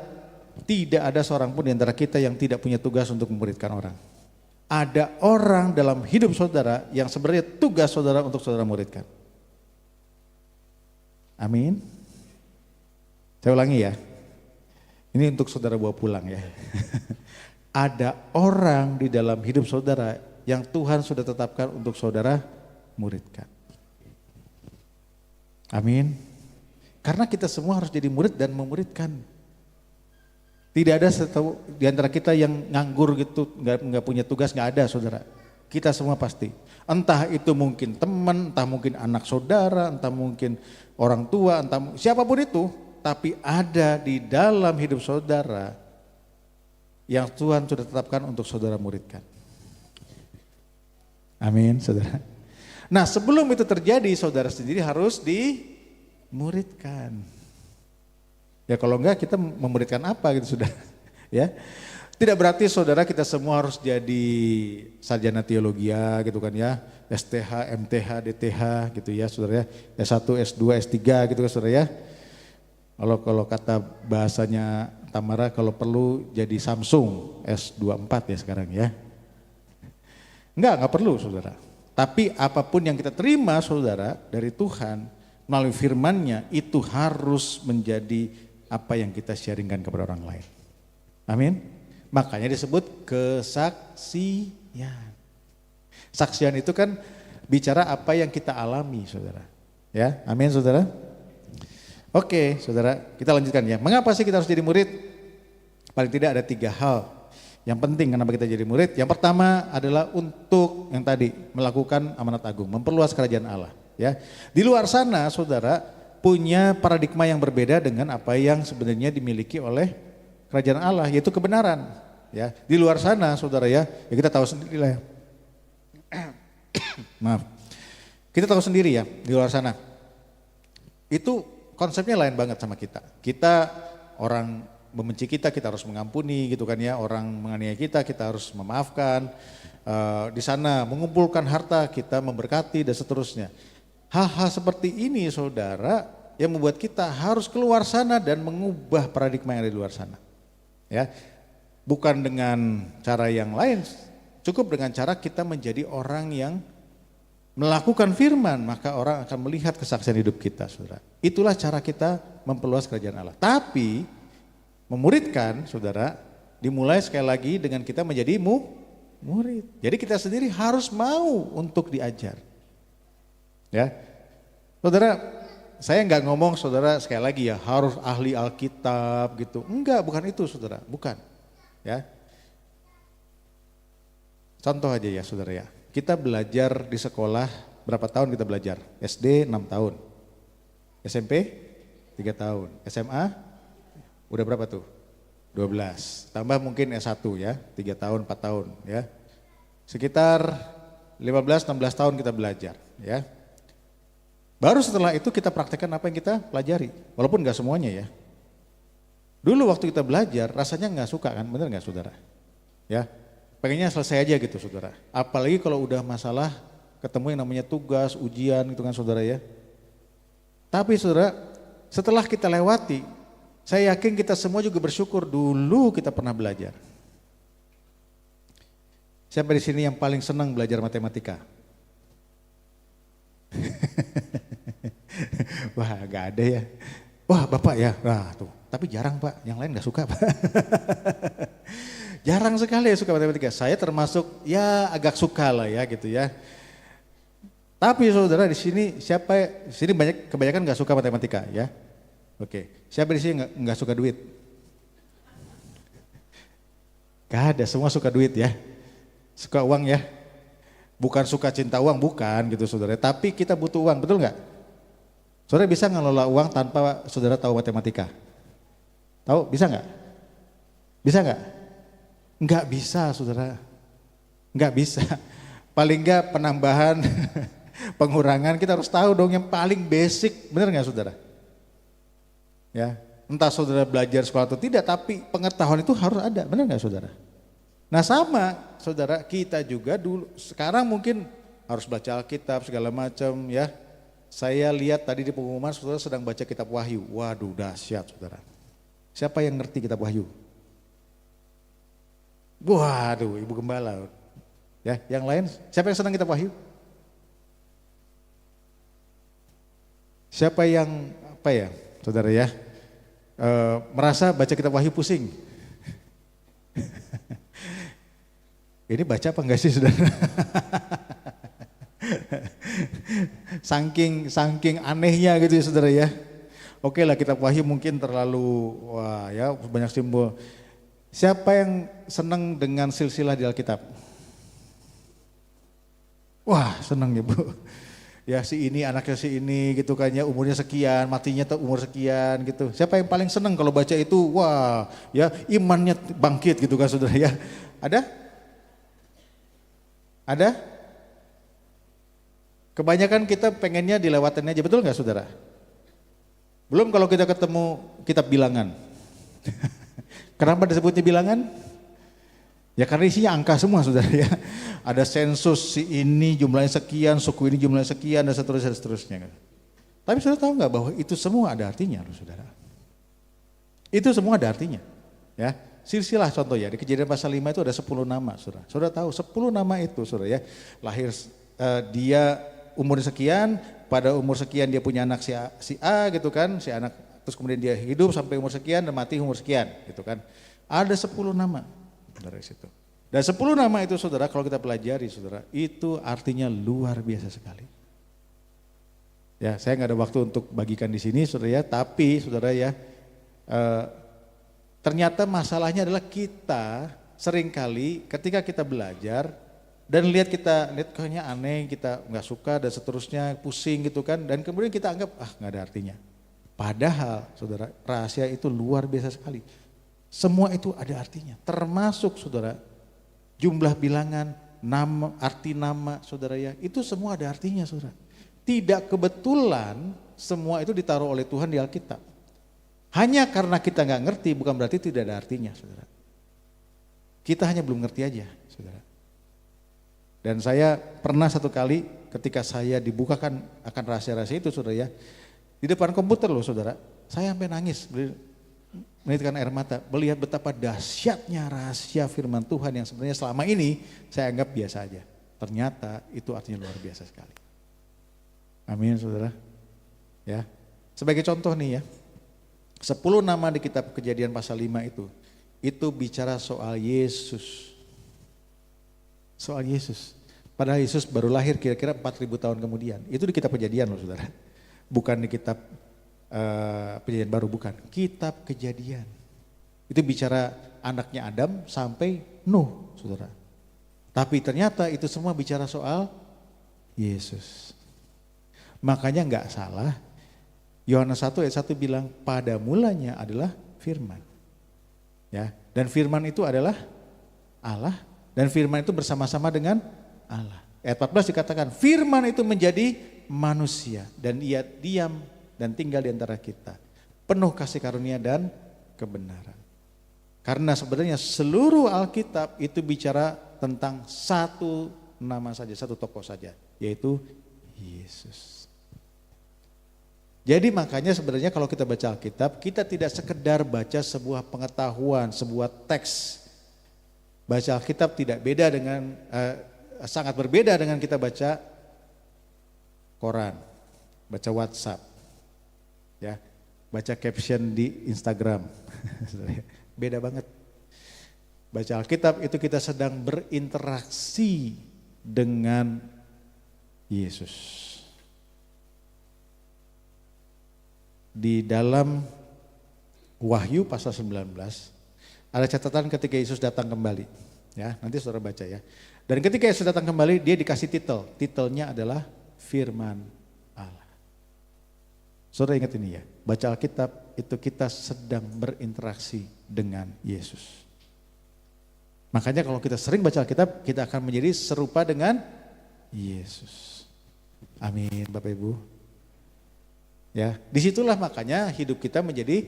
tidak ada seorang pun di antara kita yang tidak punya tugas untuk memuridkan orang. Ada orang dalam hidup saudara yang sebenarnya tugas saudara untuk saudara muridkan. Amin. Saya ulangi ya. Ini untuk saudara bawa pulang ya. Ada orang di dalam hidup saudara yang Tuhan sudah tetapkan untuk saudara muridkan. Amin. Karena kita semua harus jadi murid dan memuridkan. Tidak ada satu di antara kita yang nganggur gitu, nggak punya tugas, nggak ada saudara. Kita semua pasti. Entah itu mungkin teman, entah mungkin anak saudara, entah mungkin orang tua, entah siapapun itu. Tapi ada di dalam hidup saudara yang Tuhan sudah tetapkan untuk saudara muridkan. Amin saudara. Nah sebelum itu terjadi saudara sendiri harus dimuridkan. Ya kalau enggak kita memuridkan apa gitu sudah. Ya. Tidak berarti saudara kita semua harus jadi sarjana teologia gitu kan ya. STH, MTH, DTH gitu ya saudara ya. S1, S2, S3 gitu kan saudara ya. Kalau kata bahasanya Tamara kalau perlu jadi Samsung S24 ya sekarang ya. Enggak perlu saudara. Tapi apapun yang kita terima saudara dari Tuhan melalui firman-Nya itu harus menjadi apa yang kita sharingkan kepada orang lain. Amin. Makanya disebut kesaksian. Saksian itu kan bicara apa yang kita alami saudara. Ya, amin saudara. Oke saudara, kita lanjutkan ya. Mengapa sih kita harus jadi murid? Paling tidak ada 3 hal yang penting kenapa kita jadi murid. Yang pertama adalah untuk yang tadi melakukan amanat agung, memperluas kerajaan Allah. Ya, di luar sana saudara punya paradigma yang berbeda dengan apa yang sebenarnya dimiliki oleh kerajaan Allah, yaitu kebenaran. Ya, di luar sana saudara ya kita tahu sendiri lah ya. Maaf, kita tahu sendiri ya di luar sana. Itu konsepnya lain banget sama kita. Kita orang membenci kita harus mengampuni gitu kan ya. Orang menganiaya kita harus memaafkan. Di sana mengumpulkan harta, kita memberkati dan seterusnya. Hal-hal seperti ini saudara yang membuat kita harus keluar sana dan mengubah paradigma yang ada di luar sana. Ya, bukan dengan cara yang lain, cukup dengan cara kita menjadi orang yang melakukan firman, maka orang akan melihat kesaksian hidup kita saudara. Itulah cara kita memperluas kerajaan Allah. Tapi memuridkan saudara dimulai sekali lagi dengan kita menjadi murid. Jadi kita sendiri harus mau untuk diajar. Ya, saudara, saya nggak ngomong saudara sekali lagi ya harus ahli Alkitab gitu. Enggak, bukan itu saudara, bukan. Ya, contoh aja ya saudara ya. Kita belajar di sekolah berapa tahun kita belajar? SD 6 tahun, SMP 3 tahun, SMA udah berapa tuh? 12, tambah mungkin S1 ya, 3 tahun, 4 tahun ya. Sekitar 15-16 tahun kita belajar ya. Baru setelah itu kita praktekkan apa yang kita pelajari, walaupun gak semuanya ya. Dulu waktu kita belajar rasanya gak suka kan, bener gak saudara? Ya. Pengennya selesai aja gitu saudara. Apalagi kalau udah masalah ketemu yang namanya tugas, ujian gitu kan saudara ya. Tapi saudara setelah kita lewati, saya yakin kita semua juga bersyukur dulu kita pernah belajar. Siapa di sini yang paling senang belajar matematika? Wah gak ada ya. Wah bapak ya, nah tuh. Tapi jarang pak, yang lain gak suka pak. Jarang sekali ya suka matematika. Saya termasuk ya agak suka lah ya gitu ya. Tapi saudara di sini di sini kebanyakan nggak suka matematika ya. Oke, siapa di sini nggak suka duit? Gak ada, semua suka duit ya. Suka uang ya. Bukan suka cinta uang, bukan gitu saudara. Tapi kita butuh uang, betul nggak? Saudara bisa ngelola uang tanpa saudara tahu matematika? Tahu? Bisa nggak? Bisa nggak? Nggak bisa saudara, nggak bisa. Paling nggak penambahan, pengurangan kita harus tahu dong yang paling basic, bener nggak saudara? Ya, entah saudara belajar sekolah atau tidak, tapi pengetahuan itu harus ada, bener nggak saudara? Nah sama saudara kita juga dulu, sekarang mungkin harus baca Alkitab segala macam ya. Saya lihat tadi di pengumuman saudara sedang baca kitab Wahyu, waduh dahsyat saudara. Siapa yang ngerti kitab Wahyu? Waduh, Ibu Gembala. Ya, yang lain, siapa yang senang kitab Wahyu? Siapa yang apa ya, saudara ya? merasa baca kitab Wahyu pusing. Ini baca apa enggak sih saudara? Saking anehnya gitu ya saudara ya. Oke lah kitab Wahyu mungkin terlalu wah ya banyak simbol. Siapa yang senang dengan silsilah di Alkitab? Wah senang ya Bu. Ya si ini anaknya si ini gitu kan ya umurnya sekian, matinya tuh umur sekian gitu. Siapa yang paling senang kalau baca itu? Wah ya imannya bangkit gitu kan saudara ya. Ada? Ada? Kebanyakan kita pengennya dilewatin aja, betul nggak saudara? Belum kalau kita ketemu kitab bilangan. Kenapa disebutnya bilangan? Ya karena isinya angka semua saudara ya. Ada sensus si ini jumlahnya sekian, suku ini jumlahnya sekian dan seterusnya. Tapi saudara tahu nggak bahwa itu semua ada artinya loh saudara. Itu semua ada artinya. Ya. Silsilah contoh ya, di Kejadian pasal 5 itu ada 10 nama saudara. Saudara tahu 10 nama itu saudara ya. Lahir dia umur sekian, pada umur sekian dia punya anak si A gitu kan, si anak terus kemudian dia hidup sampai umur sekian dan mati umur sekian gitu kan. Ada 10 nama dari situ. Dan 10 nama itu saudara kalau kita pelajari saudara, itu artinya luar biasa sekali. Ya saya nggak ada waktu untuk bagikan di sini saudara ya, tapi saudara ya ternyata masalahnya adalah kita seringkali ketika kita belajar dan lihat kayaknya aneh, kita nggak suka dan seterusnya, pusing gitu kan, dan kemudian kita anggap nggak ada artinya. Padahal saudara rahasia itu luar biasa sekali. Semua itu ada artinya, termasuk saudara jumlah bilangan, nama, arti nama saudara ya, itu semua ada artinya saudara. Tidak kebetulan semua itu ditaruh oleh Tuhan di Alkitab. Hanya karena kita nggak ngerti bukan berarti tidak ada artinya saudara. Kita hanya belum ngerti aja saudara. Dan saya pernah satu kali ketika saya dibukakan akan rahasia-rahasia itu saudara ya, di depan komputer loh saudara, saya sampai nangis, menitikkan air mata, melihat betapa dahsyatnya rahasia firman Tuhan yang sebenarnya selama ini saya anggap biasa aja. Ternyata itu artinya luar biasa sekali. Amin saudara. Ya, sebagai contoh nih ya, 10 nama di kitab Kejadian pasal 5 itu bicara soal Yesus. Soal Yesus. Padahal Yesus baru lahir kira-kira 4.000 tahun kemudian. Itu di kitab Kejadian loh saudara. Bukan di kitab Perjanjian Baru, bukan. Kitab Kejadian. Itu bicara anaknya Adam sampai Nuh saudara. Tapi ternyata itu semua bicara soal Yesus. Makanya nggak salah Yohanes 1 ayat 1 bilang pada mulanya adalah firman. Ya, dan firman itu adalah Allah dan firman itu bersama-sama dengan Allah. Ayat 14 dikatakan firman itu menjadi manusia dan ia diam dan tinggal di antara kita. Penuh kasih karunia dan kebenaran. Karena sebenarnya seluruh Alkitab itu bicara tentang satu nama saja, satu tokoh saja, yaitu Yesus. Jadi makanya sebenarnya kalau kita baca Alkitab, kita tidak sekedar baca sebuah pengetahuan, sebuah teks. Baca Alkitab tidak beda dengan, sangat berbeda dengan kita baca koran, baca WhatsApp, ya, baca caption di Instagram, beda banget. Baca Alkitab itu kita sedang berinteraksi dengan Yesus. Di dalam Wahyu pasal 19 ada catatan ketika Yesus datang kembali. Ya, nanti saudara baca ya. Dan ketika Yesus datang kembali dia dikasih titel. Titelnya adalah Firman Allah. Saudara ingat ini ya, baca Alkitab itu kita sedang berinteraksi dengan Yesus. Makanya kalau kita sering baca Alkitab kita akan menjadi serupa dengan Yesus. Amin Bapak Ibu. Ya, disitulah makanya hidup kita menjadi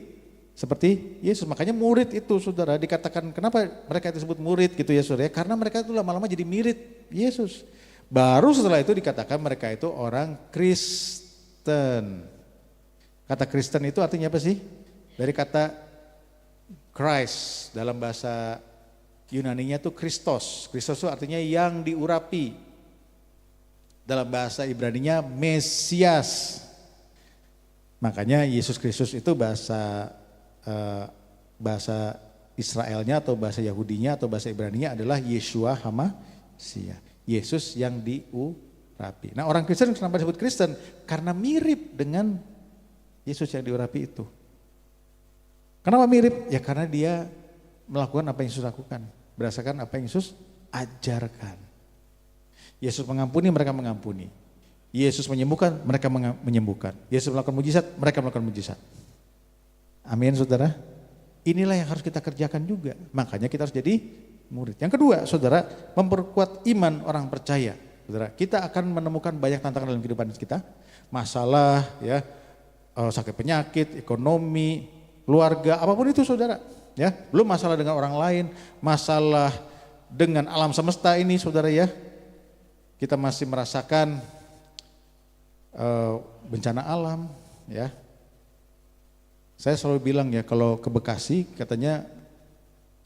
seperti Yesus. Makanya murid itu saudara dikatakan kenapa mereka itu disebut murid gitu ya saudara, karena mereka itu lama-lama jadi mirip Yesus. Baru setelah itu dikatakan mereka itu orang Kristen. Kata Kristen itu artinya apa sih? Dari kata Christ, dalam bahasa Yunaninya itu Kristos. Kristos itu artinya yang diurapi. Dalam bahasa Ibraninya Mesias. Makanya Yesus Kristus itu bahasa bahasa Israelnya atau bahasa Yahudinya atau bahasa Ibraninya adalah Yeshua Hamashiach. Yesus yang diurapi. Nah orang Kristen kenapa disebut Kristen? Karena mirip dengan Yesus yang diurapi itu. Kenapa mirip? Ya karena dia melakukan apa yang Yesus lakukan. Berdasarkan apa yang Yesus ajarkan. Yesus mengampuni, mereka mengampuni. Yesus menyembuhkan, mereka menyembuhkan. Yesus melakukan mujizat, mereka melakukan mujizat. Amin saudara. Inilah yang harus kita kerjakan juga. Makanya kita harus jadi murid. Yang kedua saudara, memperkuat iman orang percaya. Saudara, kita akan menemukan banyak tantangan dalam kehidupan kita. Masalah, ya, sakit penyakit, ekonomi, keluarga, apapun itu saudara. Ya, belum masalah dengan orang lain, masalah dengan alam semesta ini saudara ya. Kita masih merasakan bencana alam, ya. Saya selalu bilang ya kalau ke Bekasi katanya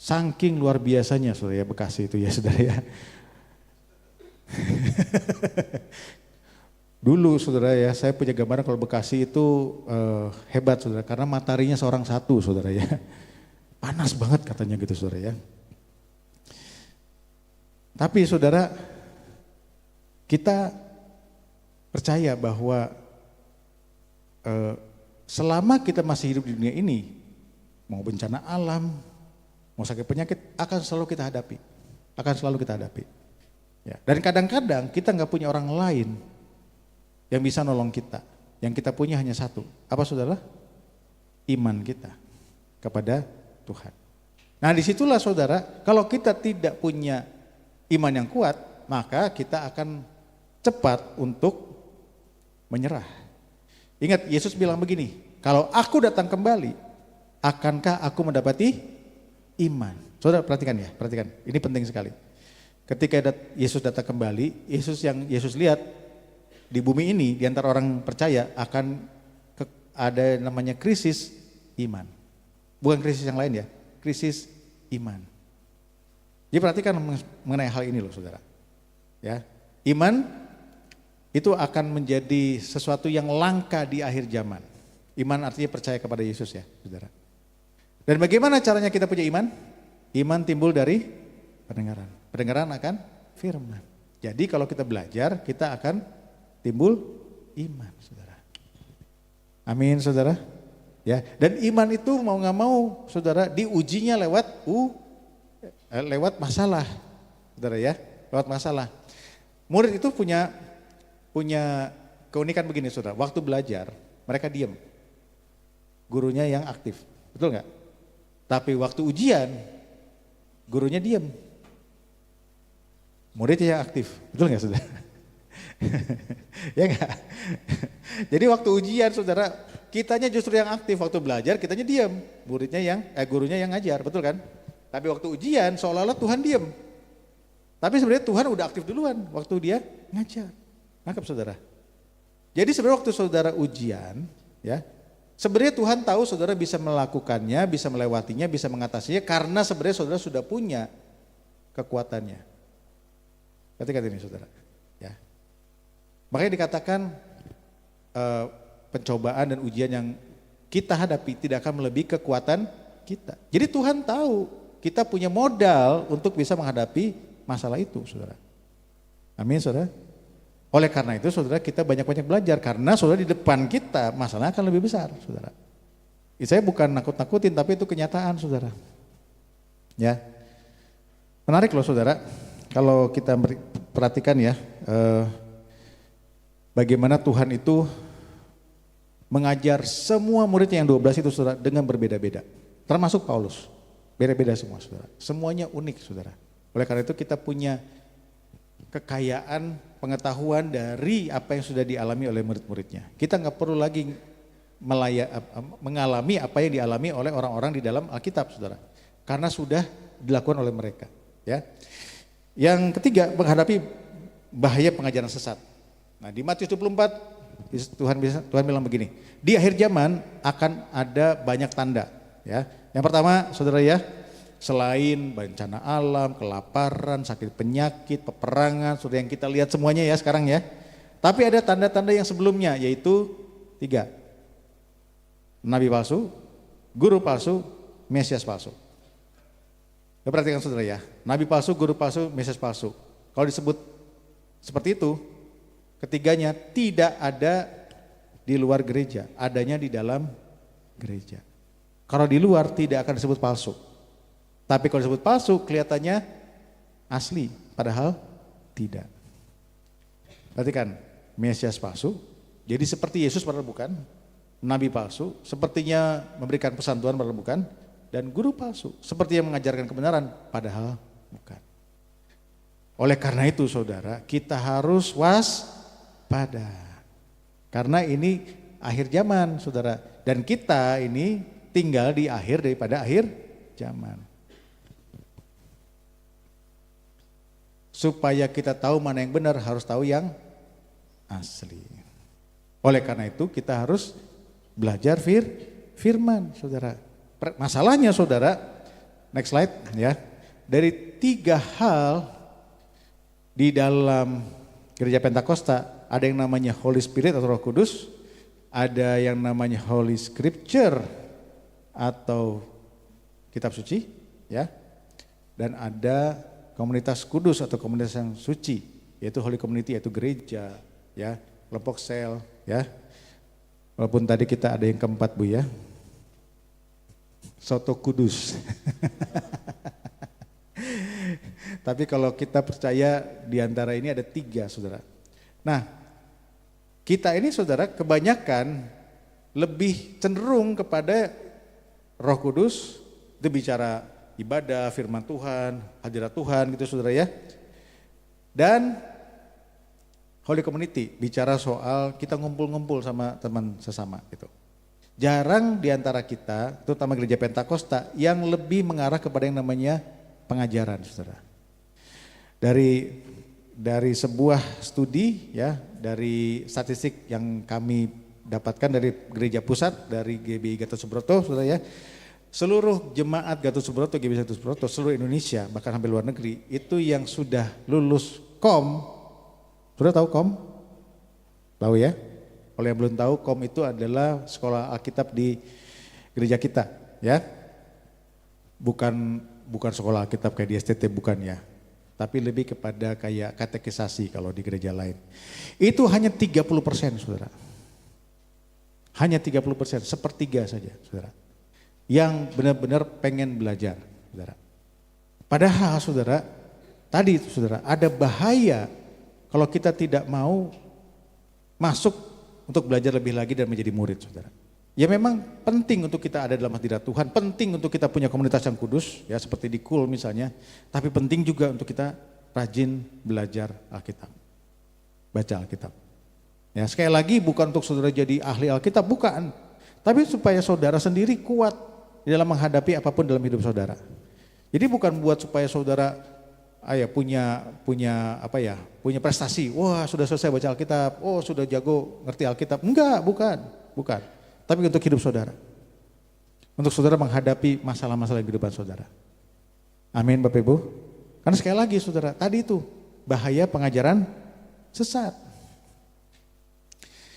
saking luar biasanya saudara ya Bekasi itu ya saudara ya. Dulu saudara ya saya punya gambaran kalau Bekasi itu hebat saudara karena mataharinya seorang satu saudara ya. Panas banget katanya gitu saudara ya. Tapi saudara kita percaya bahwa selama kita masih hidup di dunia ini, mau bencana alam, mau sakit penyakit, akan selalu kita hadapi. Akan selalu kita hadapi. Ya. Dan kadang-kadang kita nggak punya orang lain yang bisa nolong kita. Yang kita punya hanya satu. Apa saudara? Iman kita kepada Tuhan. Nah disitulah saudara, kalau kita tidak punya iman yang kuat, maka kita akan cepat untuk menyerah. Ingat Yesus bilang begini, kalau aku datang kembali, akankah aku mendapati iman? Saudara perhatikan ya, perhatikan. Ini penting sekali. Ketika Yesus datang kembali, Yesus yang Yesus lihat di bumi ini, di antara orang percaya akan ada namanya krisis iman. Bukan krisis yang lain ya, krisis iman. Jadi perhatikan mengenai hal ini loh saudara. Ya, iman itu akan menjadi sesuatu yang langka di akhir zaman. Iman artinya percaya kepada Yesus ya, saudara. Dan bagaimana caranya kita punya iman? Iman timbul dari pendengaran. Pendengaran akan firman. Jadi kalau kita belajar, kita akan timbul iman, saudara. Amin, saudara. Ya, dan iman itu mau nggak mau, saudara, diujinya lewat masalah, saudara ya, lewat masalah. Murid itu punya keunikan begini saudara, waktu belajar mereka diam, gurunya yang aktif, betul nggak? Tapi waktu ujian gurunya diam, muridnya yang aktif, betul nggak saudara? Ya nggak? Jadi waktu ujian saudara, kitanya justru yang aktif, waktu belajar kitanya diam, gurunya yang ngajar, betul kan? Tapi waktu ujian seolah-olah Tuhan diam, tapi sebenarnya Tuhan udah aktif duluan waktu dia ngajar. Nangkap saudara. Jadi sebenarnya waktu saudara ujian, ya, sebenarnya Tuhan tahu saudara bisa melakukannya, bisa melewatinya, bisa mengatasinya karena sebenarnya saudara sudah punya kekuatannya. Ketika ini saudara, ya. Makanya dikatakan pencobaan dan ujian yang kita hadapi tidak akan melebihi kekuatan kita. Jadi Tuhan tahu kita punya modal untuk bisa menghadapi masalah itu, saudara. Amin, saudara. Oleh karena itu saudara kita banyak-banyak belajar karena saudara di depan kita masalah akan lebih besar saudara. Saya bukan nakut-nakutin tapi itu kenyataan saudara. Ya, menarik loh saudara kalau kita perhatikan ya bagaimana Tuhan itu mengajar semua muridnya yang 12 itu saudara dengan berbeda-beda. Termasuk Paulus, beda-beda semua saudara. Semuanya unik saudara. Oleh karena itu kita punya kekayaan pengetahuan dari apa yang sudah dialami oleh murid-muridnya. Kita nggak perlu lagi mengalami apa yang dialami oleh orang-orang di dalam Alkitab, saudara. Karena sudah dilakukan oleh mereka. Ya. Yang ketiga, menghadapi bahaya pengajaran sesat. Nah di Matius 24, Tuhan bilang begini, di akhir zaman akan ada banyak tanda. Ya. Yang pertama, saudara ya, selain bencana alam, kelaparan, sakit penyakit, peperangan, sudah yang kita lihat semuanya ya sekarang ya. Tapi ada tanda-tanda yang sebelumnya yaitu 3. Nabi palsu, guru palsu, Mesias palsu. Ya, perhatikan saudara ya, nabi palsu, guru palsu, Mesias palsu. Kalau disebut seperti itu, ketiganya tidak ada di luar gereja, adanya di dalam gereja. Kalau di luar tidak akan disebut palsu. Tapi kalau disebut palsu kelihatannya asli, padahal tidak. Perhatikan, Mesias palsu, jadi seperti Yesus padahal bukan, nabi palsu, sepertinya memberikan pesan Tuhan padahal bukan, dan guru palsu, seperti yang mengajarkan kebenaran padahal bukan. Oleh karena itu saudara, kita harus waspada. Karena ini akhir zaman saudara, dan kita ini tinggal di akhir daripada akhir zaman. Supaya kita tahu mana yang benar harus tahu yang asli. Oleh karena itu kita harus belajar firman saudara. Masalahnya saudara, next slide ya. Dari 3 hal di dalam gereja Pentakosta, ada yang namanya Holy Spirit atau Roh Kudus, ada yang namanya Holy Scripture atau kitab suci ya. Dan ada komunitas kudus atau komunitas yang suci, yaitu Holy Community, yaitu gereja, ya, kelompok sel, ya. Walaupun tadi kita ada yang keempat Bu ya, soto kudus. Tapi kalau kita percaya di antara ini ada 3 saudara. Nah, kita ini saudara kebanyakan lebih cenderung kepada Roh Kudus, itu bicara ibadah, firman Tuhan, hadirat Tuhan gitu saudara ya. Dan Holy Community bicara soal kita ngumpul-ngumpul sama teman sesama gitu. Jarang diantara kita, terutama gereja Pentakosta, yang lebih mengarah kepada yang namanya pengajaran saudara. Dari sebuah studi ya, dari statistik yang kami dapatkan dari gereja pusat, dari GBI Gatot Subroto saudara ya. Seluruh jemaat Gatot Subroto, GBI Gatot Subroto, seluruh Indonesia, bahkan sampai luar negeri, itu yang sudah lulus KOM, sudah tahu KOM? Tahu ya? Kalau yang belum tahu, KOM itu adalah sekolah Alkitab di gereja kita, ya. Bukan sekolah Alkitab kayak di STT, bukan ya. Tapi lebih kepada kayak katekisasi kalau di gereja lain. Itu hanya 30% saudara. Hanya 30%, sepertiga saja saudara. Yang benar-benar pengen belajar, saudara. Padahal saudara, tadi itu saudara, ada bahaya kalau kita tidak mau masuk untuk belajar lebih lagi dan menjadi murid saudara. Ya memang penting untuk kita ada dalam hadirat Tuhan, penting untuk kita punya komunitas yang kudus, ya seperti di KUL misalnya, tapi penting juga untuk kita rajin belajar Alkitab, baca Alkitab. Ya sekali lagi bukan untuk saudara jadi ahli Alkitab, bukan, tapi supaya saudara sendiri kuat di dalam menghadapi apapun dalam hidup saudara. Jadi bukan buat supaya saudara punya prestasi. Wah, sudah selesai baca Alkitab. Oh, sudah jago ngerti Alkitab. Enggak, bukan. Tapi untuk hidup saudara. Untuk saudara menghadapi masalah-masalah kehidupan saudara. Amin Bapak Ibu. Karena sekali lagi saudara, tadi itu bahaya pengajaran sesat.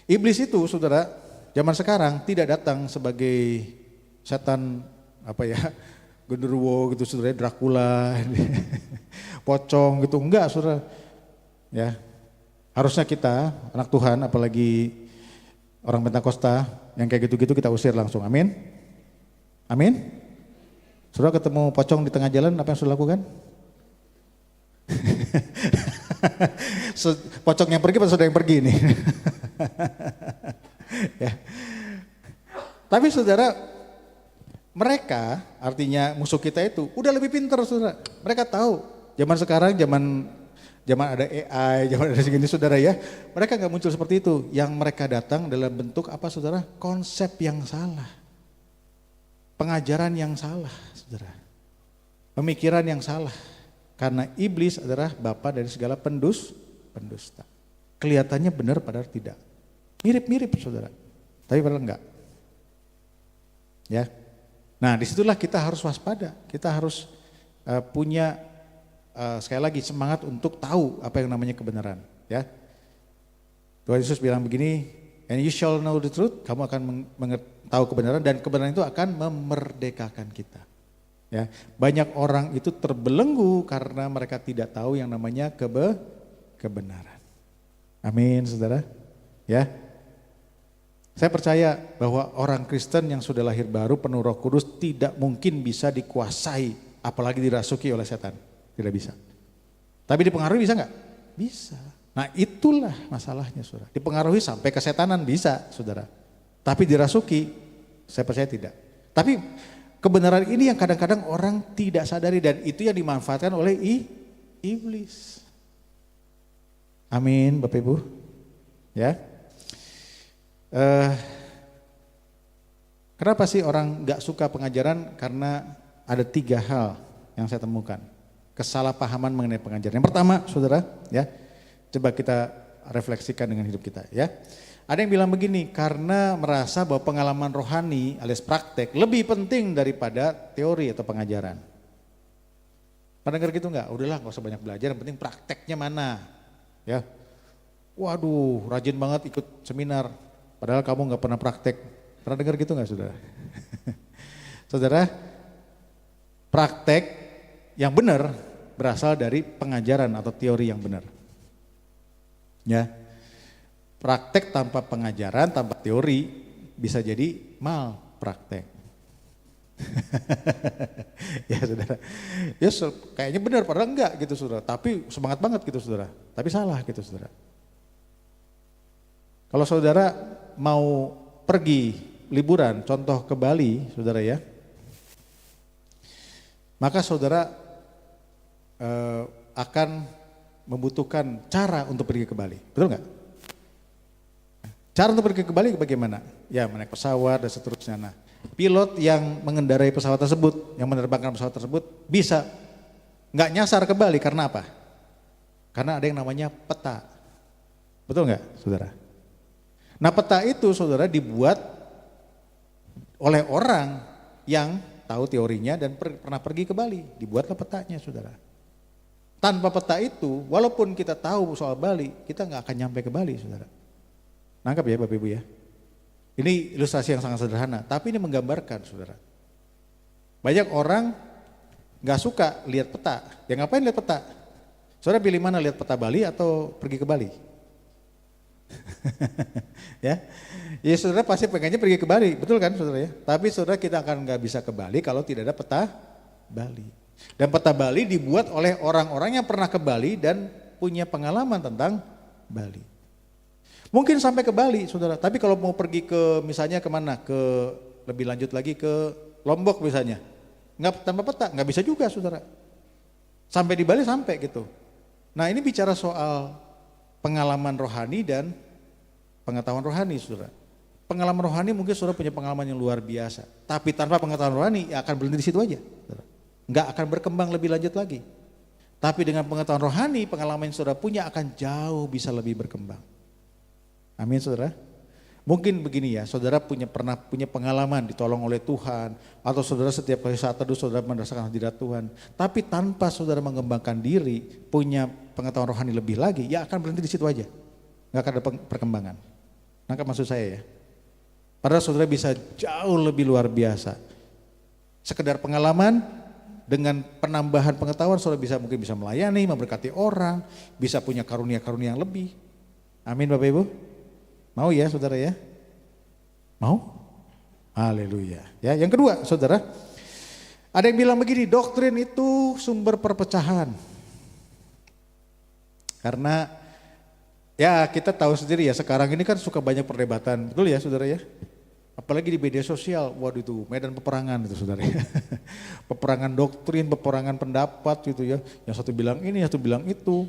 Iblis itu saudara, zaman sekarang tidak datang sebagai setan genderuwo gitu saudara, Dracula, pocong gitu, enggak saudara. Ya, harusnya kita anak Tuhan, apalagi orang Pentakosta yang kayak gitu-gitu kita usir langsung, amin. Amin. Saudara ketemu pocong di tengah jalan, apa yang saudara lakukan? Pocong yang pergi atau saudara yang pergi nih? Ya. Tapi saudara, mereka artinya musuh kita itu udah lebih pintar saudara. Mereka tahu zaman sekarang, zaman ada AI, zaman ada segini saudara ya. Mereka gak muncul seperti itu. Yang mereka datang dalam bentuk apa saudara? Konsep yang salah. Pengajaran yang salah saudara. Pemikiran yang salah. Karena iblis adalah bapa dari segala pendusta. Kelihatannya benar padahal tidak. Mirip-mirip saudara. Tapi padahal enggak. Ya. Nah disitulah kita harus waspada. Kita harus punya sekali lagi semangat untuk tahu apa yang namanya kebenaran. Ya. Tuhan Yesus bilang begini, And you shall know the truth, kamu akan tahu kebenaran dan kebenaran itu akan memerdekakan kita. Ya, banyak orang itu terbelenggu karena mereka tidak tahu yang namanya kebenaran. Amin, saudara. Ya, saya percaya bahwa orang Kristen yang sudah lahir baru penuh Roh Kudus tidak mungkin bisa dikuasai, apalagi dirasuki oleh setan. Tidak bisa. Tapi dipengaruhi bisa nggak? Bisa. Nah itulah masalahnya, saudara. Dipengaruhi sampai kesetanan bisa, saudara. Tapi dirasuki, saya percaya tidak. Tapi kebenaran ini yang kadang-kadang orang tidak sadari dan itu yang dimanfaatkan oleh iblis. Amin, Bapak Ibu. Ya. Kenapa sih orang nggak suka pengajaran? Karena ada 3 hal yang saya temukan. Kesalahpahaman mengenai pengajaran. Yang pertama, saudara, ya, coba kita refleksikan dengan hidup kita, ya. Ada yang bilang begini, karena merasa bahwa pengalaman rohani alias praktek lebih penting daripada teori atau pengajaran. Pernah dengar gitu enggak? Udahlah gak usah banyak belajar, yang penting prakteknya mana. Ya, waduh rajin banget ikut seminar, padahal kamu gak pernah praktek. Pernah dengar gitu enggak, saudara? Saudara, praktek yang benar berasal dari pengajaran atau teori yang benar. Ya. Praktek tanpa pengajaran, tanpa teori bisa jadi mal praktek. Ya saudara, ya kayaknya benar padahal enggak gitu saudara, tapi semangat banget gitu saudara, tapi salah gitu saudara. Kalau saudara mau pergi liburan, contoh ke Bali saudara ya, maka saudara akan membutuhkan cara untuk pergi ke Bali, betul enggak? Cara untuk pergi ke Bali bagaimana? Ya menaik pesawat dan seterusnya. Nah, pilot yang mengendarai pesawat tersebut, yang menerbangkan pesawat tersebut bisa nggak nyasar ke Bali karena apa? Karena ada yang namanya peta. Betul nggak, saudara? Nah peta itu saudara dibuat oleh orang yang tahu teorinya dan pernah pergi ke Bali. Dibuatlah petanya saudara. Tanpa peta itu, walaupun kita tahu soal Bali, kita nggak akan nyampe ke Bali saudara. Nangkap ya Bapak Ibu ya. Ini ilustrasi yang sangat sederhana, tapi ini menggambarkan saudara. Banyak orang gak suka lihat peta. Ya ngapain lihat peta? Saudara pilih mana, lihat peta Bali atau pergi ke Bali? Ya, ya saudara pasti pengennya pergi ke Bali, betul kan saudara ya? Tapi saudara kita akan gak bisa ke Bali kalau tidak ada peta Bali. Dan peta Bali dibuat oleh orang-orang yang pernah ke Bali dan punya pengalaman tentang Bali. Mungkin sampai ke Bali saudara, tapi kalau mau pergi ke misalnya kemana, ke lebih lanjut lagi ke Lombok misalnya, nggak tanpa peta, nggak bisa juga saudara. Sampai di Bali sampai gitu. Nah ini bicara soal pengalaman rohani dan pengetahuan rohani saudara. Pengalaman rohani mungkin saudara punya pengalaman yang luar biasa, tapi tanpa pengetahuan rohani ya akan berhenti di situ aja, saudara. Nggak akan berkembang lebih lanjut lagi. Tapi dengan pengetahuan rohani, pengalaman yang saudara punya akan jauh bisa lebih berkembang. Amin saudara. Mungkin begini ya, saudara pernah punya pengalaman ditolong oleh Tuhan, atau saudara setiap kali saat teduh saudara merasakan hadirat Tuhan. Tapi tanpa saudara mengembangkan diri, punya pengetahuan rohani lebih lagi, ya akan berhenti di situ aja. Nggak akan ada perkembangan. Nangkap maksud saya ya. Padahal saudara bisa jauh lebih luar biasa. Sekedar pengalaman dengan penambahan pengetahuan saudara mungkin bisa melayani, memberkati orang, bisa punya karunia-karunia yang lebih. Amin Bapak Ibu. Mau ya saudara ya? Mau? Haleluya. Ya, yang kedua saudara, ada yang bilang begini, doktrin itu sumber perpecahan. Karena ya kita tahu sendiri ya, sekarang ini kan suka banyak perdebatan, betul ya saudara ya? Apalagi di media sosial, waduh itu medan peperangan itu saudara ya. Peperangan doktrin, peperangan pendapat gitu ya. Yang satu bilang ini, yang satu bilang itu.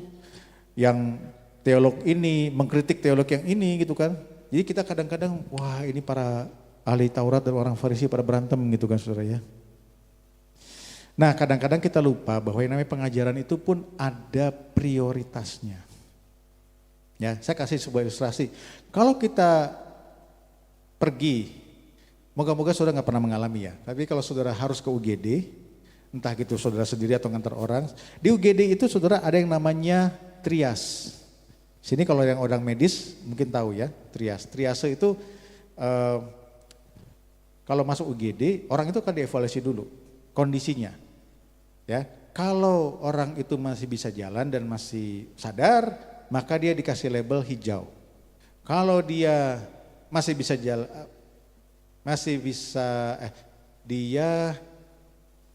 Yang teolog ini mengkritik teolog yang ini gitu kan. Jadi kita kadang-kadang wah ini para ahli Taurat dan orang Farisi pada berantem gitu kan saudara ya. Nah kadang-kadang kita lupa bahwa yang namanya pengajaran itu pun ada prioritasnya. Ya saya kasih sebuah ilustrasi. Kalau kita pergi, moga-moga saudara gak pernah mengalami ya. Tapi kalau saudara harus ke UGD, entah gitu saudara sendiri atau ngantar orang. Di UGD itu saudara ada yang namanya trias. Sini kalau yang orang medis mungkin tahu ya, triase. Triase itu kalau masuk UGD, orang itu akan dievaluasi dulu kondisinya. Ya, kalau orang itu masih bisa jalan dan masih sadar, maka dia dikasih label hijau. Kalau dia masih bisa jalan, dia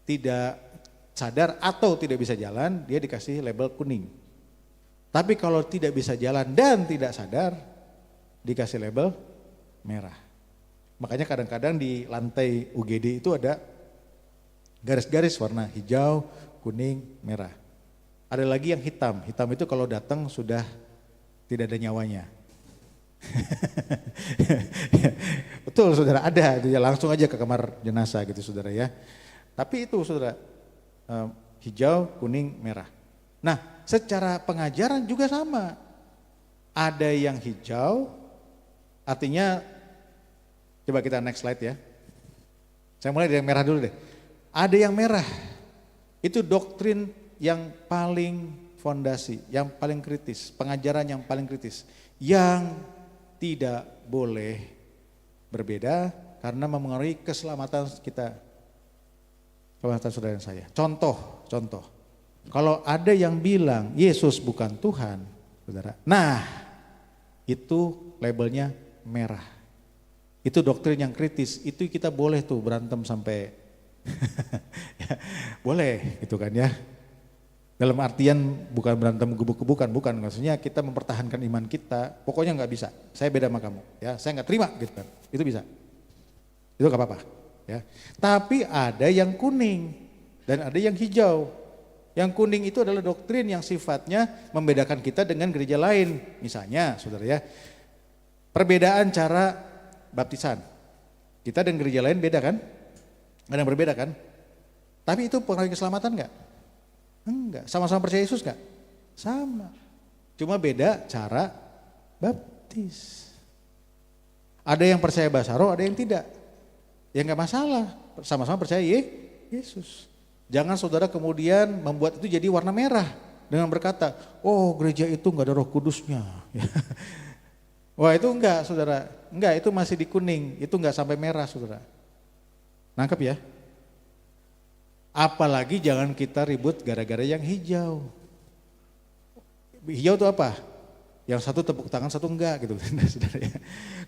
tidak sadar atau tidak bisa jalan, dia dikasih label kuning. Tapi kalau tidak bisa jalan dan tidak sadar, dikasih label merah. Makanya kadang-kadang di lantai UGD itu ada garis-garis warna hijau, kuning, merah. Ada lagi yang hitam. Hitam itu kalau datang sudah tidak ada nyawanya. Betul saudara, ada. Dia langsung aja ke kamar jenazah gitu saudara ya. Tapi itu saudara, hijau, kuning, merah. Nah secara pengajaran juga sama. Ada yang hijau, artinya, coba kita next slide ya. Saya mulai dari yang merah dulu deh. Ada yang merah, itu doktrin yang paling fondasi, yang paling kritis, pengajaran yang paling kritis. Yang tidak boleh berbeda karena memengaruhi keselamatan kita, keselamatan saudara dan saya. Contoh. Kalau ada yang bilang Yesus bukan Tuhan, saudara. Nah, itu labelnya merah. Itu doktrin yang kritis, itu kita boleh tuh berantem sampai ya, boleh gitu kan ya. Dalam artian bukan berantem gebuk-gebukan, bukan. Maksudnya kita mempertahankan iman kita, pokoknya nggak bisa. Saya beda sama kamu, ya. Saya nggak terima gitu kan. Itu bisa. Itu nggak apa-apa, ya. Tapi ada yang kuning dan ada yang hijau. Yang kuning itu adalah doktrin yang sifatnya membedakan kita dengan gereja lain. Misalnya, saudara ya, perbedaan cara baptisan. Kita dan gereja lain beda kan? Ada yang berbeda kan? Tapi itu pengaruh keselamatan enggak? Enggak. Sama-sama percaya Yesus enggak? Sama. Cuma beda cara baptis. Ada yang percaya bahasa roh, ada yang tidak. Ya enggak masalah. Sama-sama percaya Yesus. Jangan saudara kemudian membuat itu jadi warna merah dengan berkata, oh gereja itu enggak ada Roh Kudusnya. Wah itu enggak saudara, enggak, itu masih di kuning, itu enggak sampai merah saudara. Nangkep ya? Apalagi jangan kita ribut gara-gara yang hijau. Hijau itu apa? Yang satu tepuk tangan, satu enggak gitu. Saudara ya.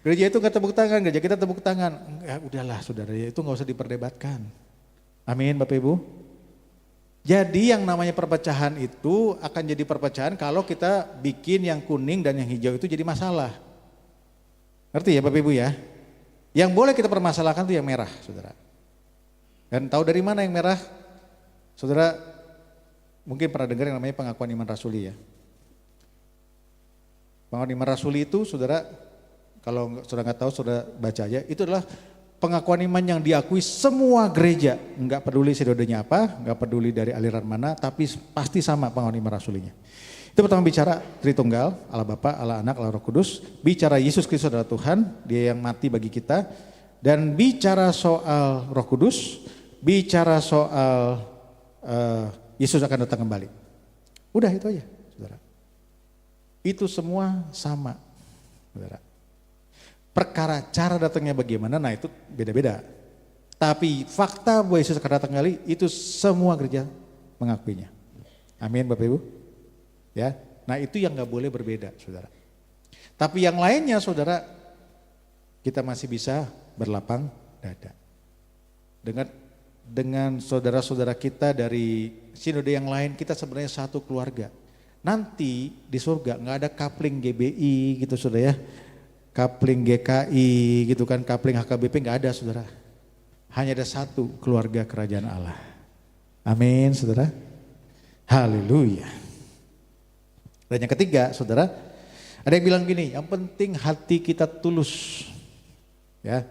Gereja itu enggak tepuk tangan, gereja kita tepuk tangan. Enggak, udahlah saudara ya, itu enggak usah diperdebatkan. Amin Bapak Ibu. Jadi yang namanya perpecahan itu akan jadi perpecahan kalau kita bikin yang kuning dan yang hijau itu jadi masalah. Ngerti ya Bapak Ibu ya? Yang boleh kita permasalahkan itu yang merah saudara. Dan tahu dari mana yang merah? Saudara mungkin pernah dengar yang namanya pengakuan iman rasuli ya. Pengakuan iman rasuli itu saudara, kalau saudara nggak tahu saudara baca aja, itu adalah pengakuan iman yang diakui semua gereja, nggak peduli sinodenya apa, nggak peduli dari aliran mana, tapi pasti sama pengakuan iman rasulinya. Itu pertama bicara Tritunggal, Allah Bapa, Allah Anak, Allah Roh Kudus, bicara Yesus Kristus adalah Tuhan, Dia yang mati bagi kita, dan bicara soal Roh Kudus, bicara soal Yesus akan datang kembali. Udah itu aja, saudara. Itu semua sama, saudara. Perkara cara datangnya bagaimana, nah itu beda-beda. Tapi fakta bahwa Yesus akan datang kembali, itu semua gereja mengakuinya. Amin Bapak Ibu. Ya, nah itu yang nggak boleh berbeda, saudara. Tapi yang lainnya, saudara, kita masih bisa berlapang dada. Dengan saudara-saudara kita dari sinode yang lain, kita sebenarnya satu keluarga. Nanti di surga nggak ada coupling GBI gitu, saudara ya. Coupling GKI gitu kan, coupling HKBP nggak ada, saudara. Hanya ada satu keluarga kerajaan Allah. Amin, saudara. Haleluya. Dan yang ketiga, saudara, ada yang bilang gini, yang penting hati kita tulus. Ya,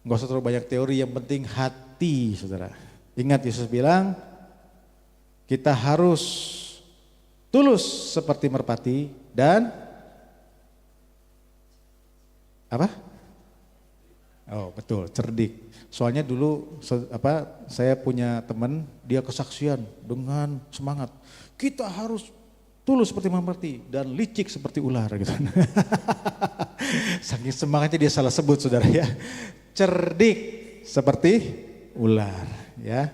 nggak usah terlalu banyak teori, yang penting hati, saudara. Ingat Yesus bilang, kita harus tulus seperti merpati dan apa? Oh betul, cerdik. Soalnya dulu saya punya teman, dia kesaksian dengan semangat. Kita harus tulus seperti merpati dan licik seperti ular gitu. Saking semangatnya dia salah sebut saudara ya. Cerdik seperti ular ya.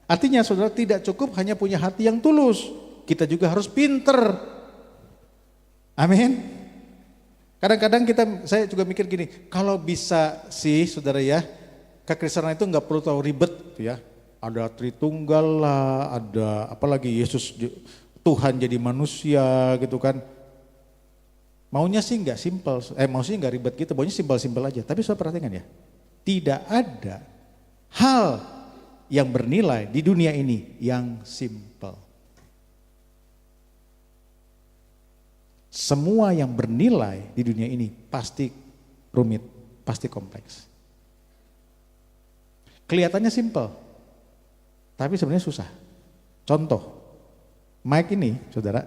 Artinya saudara tidak cukup hanya punya hati yang tulus, kita juga harus pinter. Amin. Kadang-kadang saya juga mikir gini, kalau bisa sih saudara ya, kekristenan itu nggak perlu tahu ribet ya. Ada Tritunggal lah, ada apalagi Yesus Tuhan jadi manusia gitu kan. Maunya sih nggak simpel, maksudnya nggak ribet gitu, maunya simpel-simpel aja. Tapi saudara perhatikan ya, tidak ada hal yang bernilai di dunia ini yang simpel. Semua yang bernilai di dunia ini pasti rumit, pasti kompleks. Kelihatannya simpel, tapi sebenarnya susah. Contoh, mic ini saudara,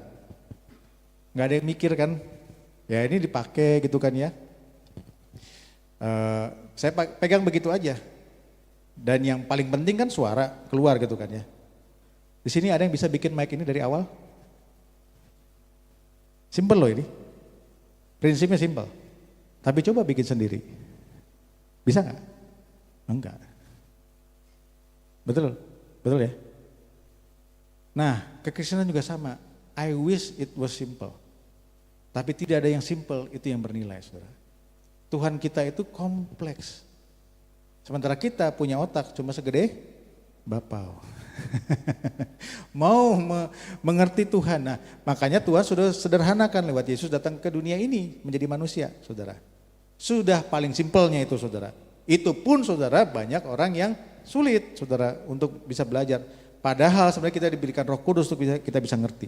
nggak ada yang mikir kan, ya ini dipakai gitu kan ya. Saya pegang begitu aja. Dan yang paling penting kan suara keluar gitu kan ya. Di sini ada yang bisa bikin mic ini dari awal? Simple loh ini. Prinsipnya simple. Tapi coba bikin sendiri. Bisa nggak? Enggak. Betul? Betul ya? Nah, kekristenan juga sama. I wish it was simple. Tapi tidak ada yang simple, itu yang bernilai saudara. Tuhan kita itu kompleks. Sementara kita punya otak cuma segede bapau. Mau mengerti Tuhan. Nah, makanya Tuhan sudah sederhanakan lewat Yesus datang ke dunia ini menjadi manusia, saudara. Sudah paling simpelnya itu, saudara. Itu pun, saudara, banyak orang yang sulit, saudara, untuk bisa belajar. Padahal sebenarnya kita diberikan Roh Kudus untuk kita bisa ngerti.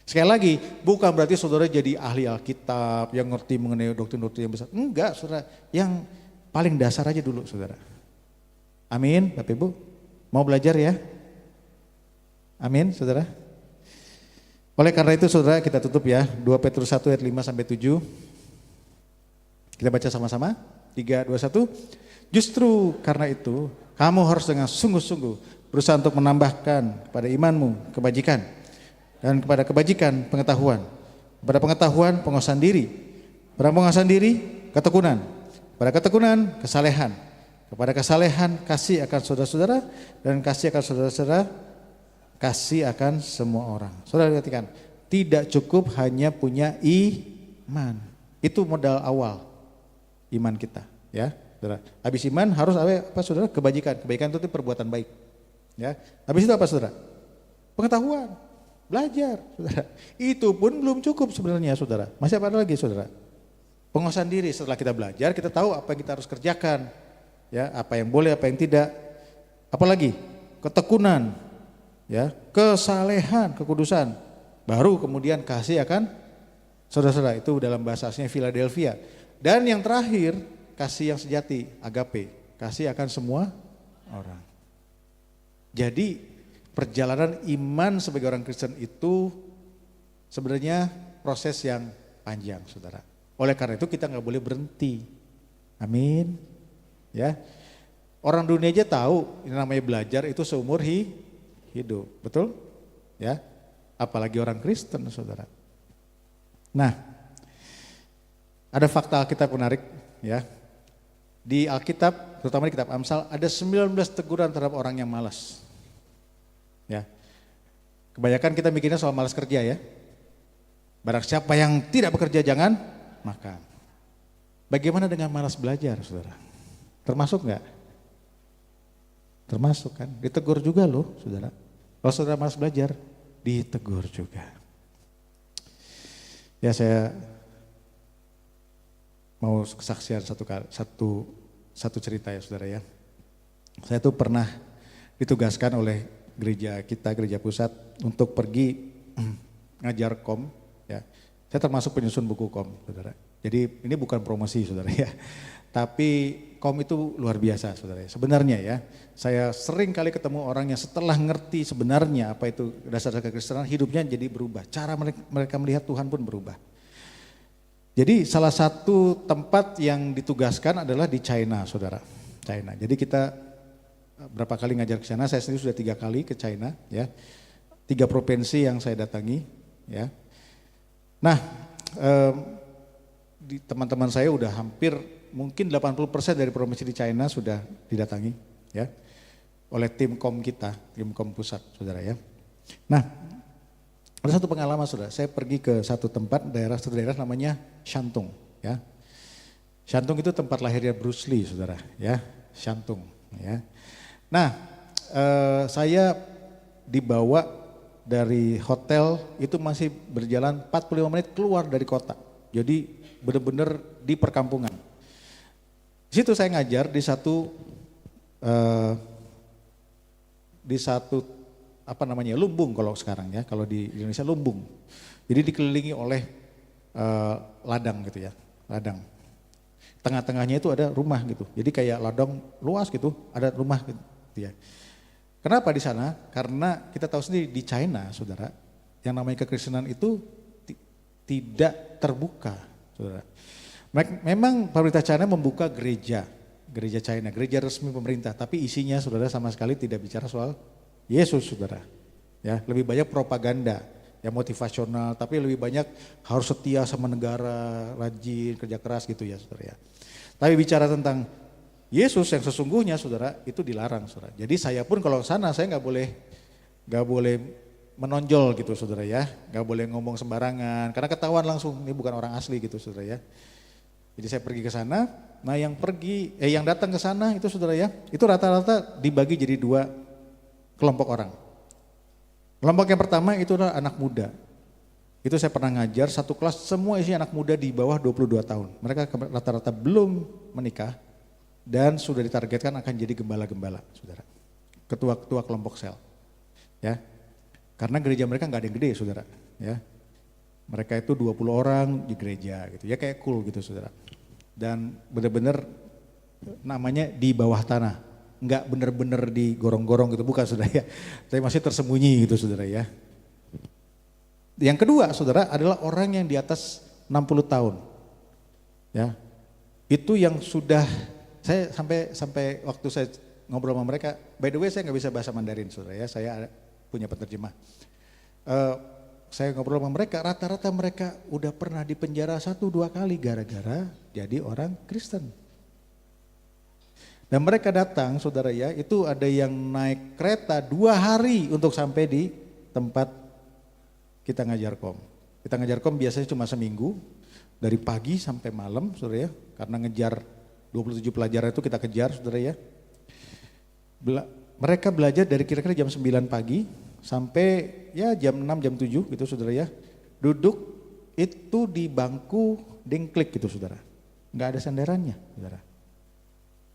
Sekali lagi, bukan berarti saudara jadi ahli Alkitab yang ngerti mengenai doktrin-doktrin yang besar. Enggak, saudara. Yang paling dasar aja dulu, saudara. Amin, Bapak Ibu. Mau belajar ya? Amin, saudara. Oleh karena itu, saudara, kita tutup ya. 2 Petrus 1 ayat 5-7. Kita baca sama-sama. 3, 2, 1. Justru karena itu, kamu harus dengan sungguh-sungguh berusaha untuk menambahkan kepada imanmu kebajikan. Dan kepada kebajikan pengetahuan. Kepada pengetahuan penguasaan diri. Kepada penguasaan diri ketekunan. Kepada ketekunan kesalehan. Kepada kesalehan kasih akan saudara-saudara. Dan kasih akan saudara-saudara, kasih akan semua orang. Saudara perhatikan, tidak cukup hanya punya iman. Itu modal awal iman kita, ya. Saudara. Habis iman harus apa saudara? Kebajikan. Kebaikan itu perbuatan baik. Ya. Habis itu apa saudara? Pengetahuan. Belajar, saudara. Itu pun belum cukup sebenarnya, saudara. Masih apa lagi, saudara? Penguasaan diri. Setelah kita belajar, kita tahu apa yang kita harus kerjakan, ya, apa yang boleh, apa yang tidak. Apalagi ketekunan, ya, kesalehan, kekudusan. Baru kemudian kasih akan saudara-saudara. Itu dalam bahasa aslinya Philadelphia. Dan yang terakhir, kasih yang sejati, agape. Kasih akan semua orang. Jadi perjalanan iman sebagai orang Kristen itu sebenarnya proses yang panjang, saudara. Oleh karena itu kita nggak boleh berhenti. Amin. Ya, orang dunia aja tahu ini namanya belajar itu seumur hidup, betul? Ya, apalagi orang Kristen, saudara. Nah, ada fakta Alkitab menarik, ya. Di Alkitab, terutama di kitab Amsal, ada 19 teguran terhadap orang yang malas. Ya, kebanyakan kita mikirnya soal malas kerja ya. Barang siapa yang tidak bekerja jangan makan. Bagaimana dengan malas belajar, saudara? Termasuk nggak? Termasuk kan? Ditegur juga loh, saudara. Kalau saudara malas belajar, ditegur juga. Ya, saya mau kesaksian satu cerita ya, saudara ya. Saya tuh pernah ditugaskan oleh gereja kita, gereja pusat, untuk pergi ngajar kom, ya. Saya termasuk penyusun buku kom, saudara. Jadi ini bukan promosi, saudara ya. Tapi kom itu luar biasa, saudara. Sebenarnya ya, saya sering kali ketemu orang yang setelah ngerti sebenarnya apa itu dasar kekristenan, hidupnya jadi berubah. Cara mereka melihat Tuhan pun berubah. Jadi salah satu tempat yang ditugaskan adalah di China, saudara. China. Jadi kita berapa kali ngajar ke sana, saya sendiri sudah 3 kali ke China, ya. 3 provinsi yang saya datangi, ya. Nah, di teman-teman saya udah hampir mungkin 80% dari provinsi di China sudah didatangi ya oleh tim kom kita, tim kom pusat, saudara ya. Nah, ada satu pengalaman saudara, saya pergi ke satu tempat satu daerah namanya Shantung ya. Shantung itu tempat lahirnya Bruce Lee saudara ya, Shantung ya. Nah, saya dibawa dari hotel itu masih berjalan 45 menit keluar dari kota. Jadi benar-benar di perkampungan. Di situ saya ngajar di satu lumbung kalau sekarang ya, kalau di Indonesia lumbung. Jadi dikelilingi oleh ladang gitu ya, ladang. Tengah-tengahnya itu ada rumah gitu. Jadi kayak ladang luas gitu, ada rumah gitu ya. Kenapa di sana? Karena kita tahu sendiri di China, saudara, yang namanya kekristenan itu tidak terbuka, saudara. Memang pemerintah China membuka gereja China, gereja resmi pemerintah, tapi isinya, saudara, sama sekali tidak bicara soal Yesus, saudara. Ya, lebih banyak propaganda, ya motivasional, tapi lebih banyak harus setia sama negara, rajin, kerja keras gitu ya, saudara ya. Tapi bicara tentang Yesus yang sesungguhnya, saudara, itu dilarang, saudara. Jadi saya pun kalau ke sana saya nggak boleh menonjol gitu, saudara ya, nggak boleh ngomong sembarangan, karena ketahuan langsung ini bukan orang asli gitu, saudara ya. Jadi saya pergi ke sana. Nah yang datang ke sana itu, saudara ya, itu rata-rata dibagi jadi 2 kelompok orang. Kelompok yang pertama itu adalah anak muda. Itu saya pernah ngajar satu kelas semua isi anak muda di bawah 22 tahun. Mereka rata-rata belum menikah. Dan sudah ditargetkan akan jadi gembala-gembala, saudara. Ketua-ketua kelompok sel, ya. Karena gereja mereka nggak ada yang gede, saudara. Ya, mereka itu 20 orang di gereja, gitu. Ya kayak cool gitu, saudara. Dan benar-benar namanya di bawah tanah, nggak benar-benar di gorong-gorong gitu, bukan, saudara ya. Tapi masih tersembunyi gitu, saudara ya. Yang kedua, saudara, adalah orang yang di atas 60 tahun, ya. Itu yang sudah saya sampai waktu saya ngobrol sama mereka, by the way saya nggak bisa bahasa Mandarin, saudara ya, saya punya penerjemah. Saya ngobrol sama mereka, rata-rata mereka udah pernah dipenjara 1-2 kali gara-gara jadi orang Kristen. Dan mereka datang, saudara ya, itu ada yang naik kereta 2 hari untuk sampai di tempat kita ngajar kom. Kita ngajar kom biasanya cuma seminggu, dari pagi sampai malam, saudara ya, karena ngejar 27 pelajar itu kita kejar, saudara ya. Mereka belajar dari kira-kira jam 9 pagi sampai ya jam 6, jam 7 gitu, saudara ya. Duduk itu di bangku dengklik gitu, saudara. Nggak ada senderannya, saudara.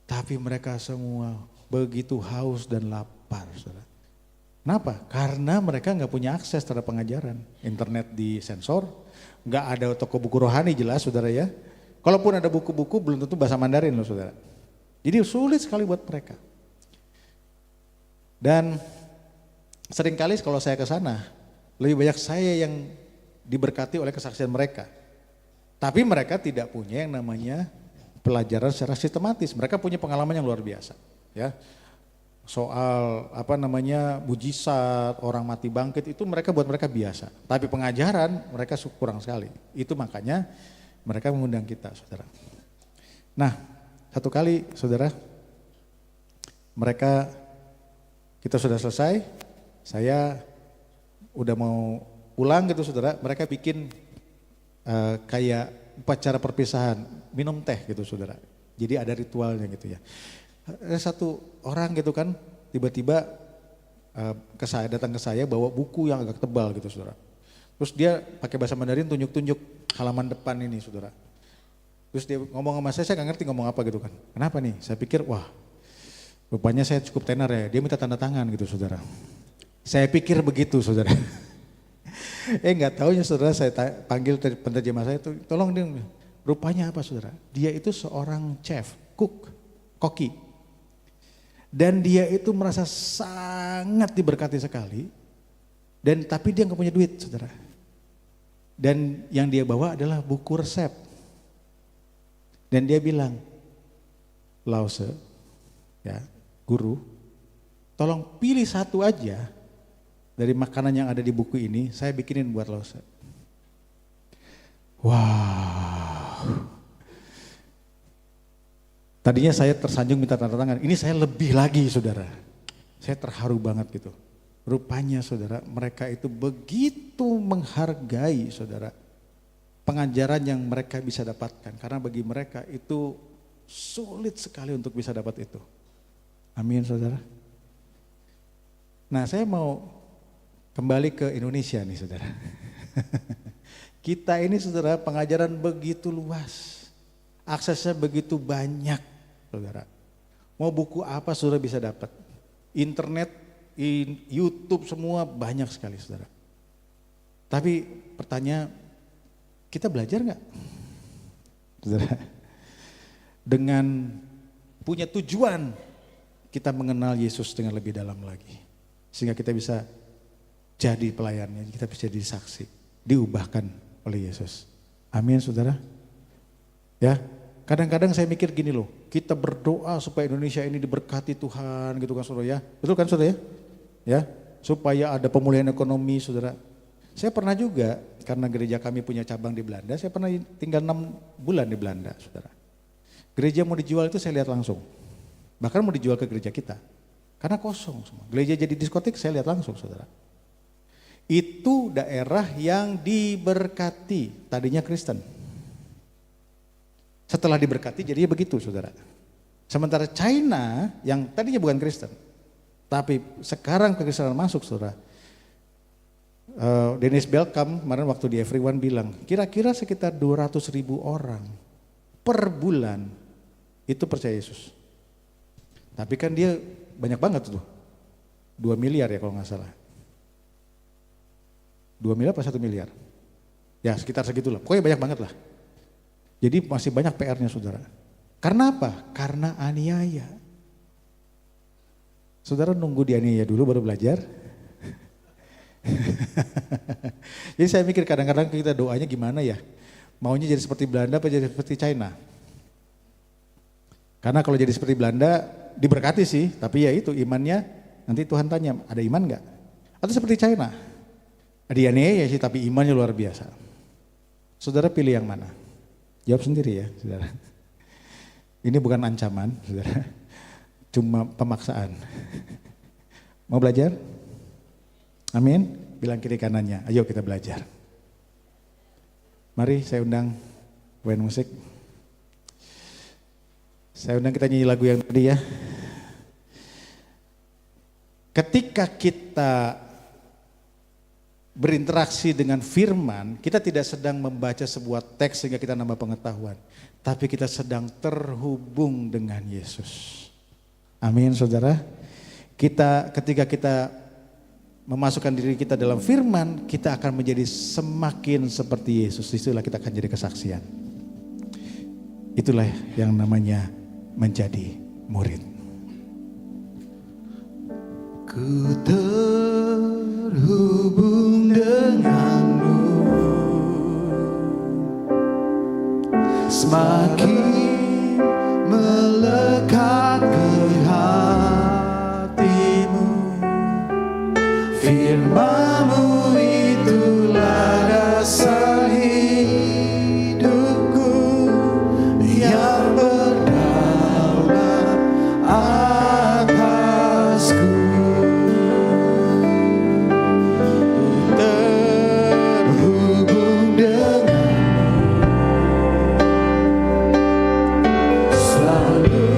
Tapi mereka semua begitu haus dan lapar, saudara. Kenapa? Karena mereka nggak punya akses terhadap pengajaran. Internet disensor, nggak ada toko buku rohani jelas, saudara ya. Kalaupun ada buku-buku belum tentu bahasa Mandarin loh, saudara. Jadi sulit sekali buat mereka. Dan seringkali kalau saya ke sana, lebih banyak saya yang diberkati oleh kesaksian mereka. Tapi mereka tidak punya yang namanya pelajaran secara sistematis. Mereka punya pengalaman yang luar biasa, ya. Soal mujizat, orang mati bangkit itu buat mereka biasa. Tapi pengajaran mereka kurang sekali. Itu makanya mereka mengundang kita, saudara. Nah, satu kali, saudara, kita sudah selesai, saya udah mau pulang gitu, saudara. Mereka bikin kayak upacara perpisahan, minum teh gitu, saudara. Jadi ada ritualnya gitu ya. Ada satu orang gitu kan, tiba-tiba datang ke saya bawa buku yang agak tebal gitu, saudara. Terus dia pakai bahasa Mandarin tunjuk-tunjuk halaman depan ini, saudara. Terus dia ngomong sama saya nggak ngerti ngomong apa gitu kan. Kenapa nih? Saya pikir wah rupanya saya cukup tenar ya, dia minta tanda tangan gitu, saudara. Saya pikir begitu, saudara. Nggak taunya, saudara, saya panggil penerjemah saya itu, tolong dia, rupanya apa, saudara? Dia itu seorang chef, koki. Dan dia itu merasa sangat diberkati sekali. Tapi dia nggak punya duit, saudara. Dan yang dia bawa adalah buku resep. Dan dia bilang, Lause, ya, guru, tolong pilih satu aja dari makanan yang ada di buku ini, saya bikinin buat lo. Wow. Tadinya saya tersanjung minta tanda tangan, ini saya lebih lagi saudara. Saya terharu banget gitu. Rupanya saudara, mereka itu begitu menghargai saudara pengajaran yang mereka bisa dapatkan. Karena bagi mereka itu sulit sekali untuk bisa dapat itu. Amin saudara. Nah saya mau kembali ke Indonesia nih saudara. Kita ini saudara pengajaran begitu luas. Aksesnya begitu banyak saudara. Mau buku apa saudara bisa dapat. Internet, YouTube semua banyak sekali saudara. Tapi pertanyaan, kita belajar nggak? Saudara, dengan punya tujuan kita mengenal Yesus dengan lebih dalam lagi. Sehingga kita bisa jadi pelayannya, kita bisa jadi saksi, diubahkan oleh Yesus. Amin saudara. Ya, kadang-kadang saya mikir gini loh, kita berdoa supaya Indonesia ini diberkati Tuhan gitu kan saudara ya. Betul kan saudara ya? Ya, supaya ada pemulihan ekonomi saudara. Saya pernah juga, karena gereja kami punya cabang di Belanda, saya pernah tinggal 6 bulan di Belanda saudara. Gereja mau dijual itu saya lihat langsung. Bahkan mau dijual ke gereja kita. Karena kosong semua. Gereja jadi diskotik saya lihat langsung saudara. Itu daerah yang diberkati, tadinya Kristen. Setelah diberkati jadinya begitu saudara. Sementara China yang tadinya bukan Kristen, tapi sekarang kekristenan masuk saudara. Dennis Belkam kemarin waktu di Everyone bilang, kira-kira sekitar 200.000 orang per bulan itu percaya Yesus. Tapi kan dia banyak banget tuh, 2 miliar ya kalau nggak salah. 2 miliar apa 1 miliar? Ya sekitar segitulah, pokoknya banyak banget lah. Jadi masih banyak PR-nya saudara. Karena apa? Karena aniaya. Saudara nunggu dianiaya dulu baru belajar. Jadi saya mikir kadang-kadang kita doanya gimana ya? Maunya jadi seperti Belanda apa jadi seperti China? Karena kalau jadi seperti Belanda diberkati sih, tapi ya itu imannya nanti Tuhan tanya ada iman nggak? Atau seperti China? Dianiaya sih tapi imannya luar biasa. Saudara pilih yang mana? Jawab sendiri ya saudara. Ini bukan ancaman saudara, cuma pemaksaan. Mau belajar? Amin. Bilang kiri kanannya, ayo kita belajar. Mari saya undang pemain musik. Saya undang kita nyanyi lagu yang tadi ya. Ketika kita berinteraksi dengan firman, kita tidak sedang membaca sebuah teks sehingga kita nambah pengetahuan. Tapi kita sedang terhubung dengan Yesus. Amin saudara. Ketika kita memasukkan diri kita dalam firman, kita akan menjadi semakin seperti Yesus. Itulah kita akan jadi kesaksian. Itulah yang namanya menjadi murid. Ku terhubung denganmu, semakin melekat di hatimu. Firman-Mu itulah dasar hidupku yang berdaulat atasku. Terhubung denganmu, selalu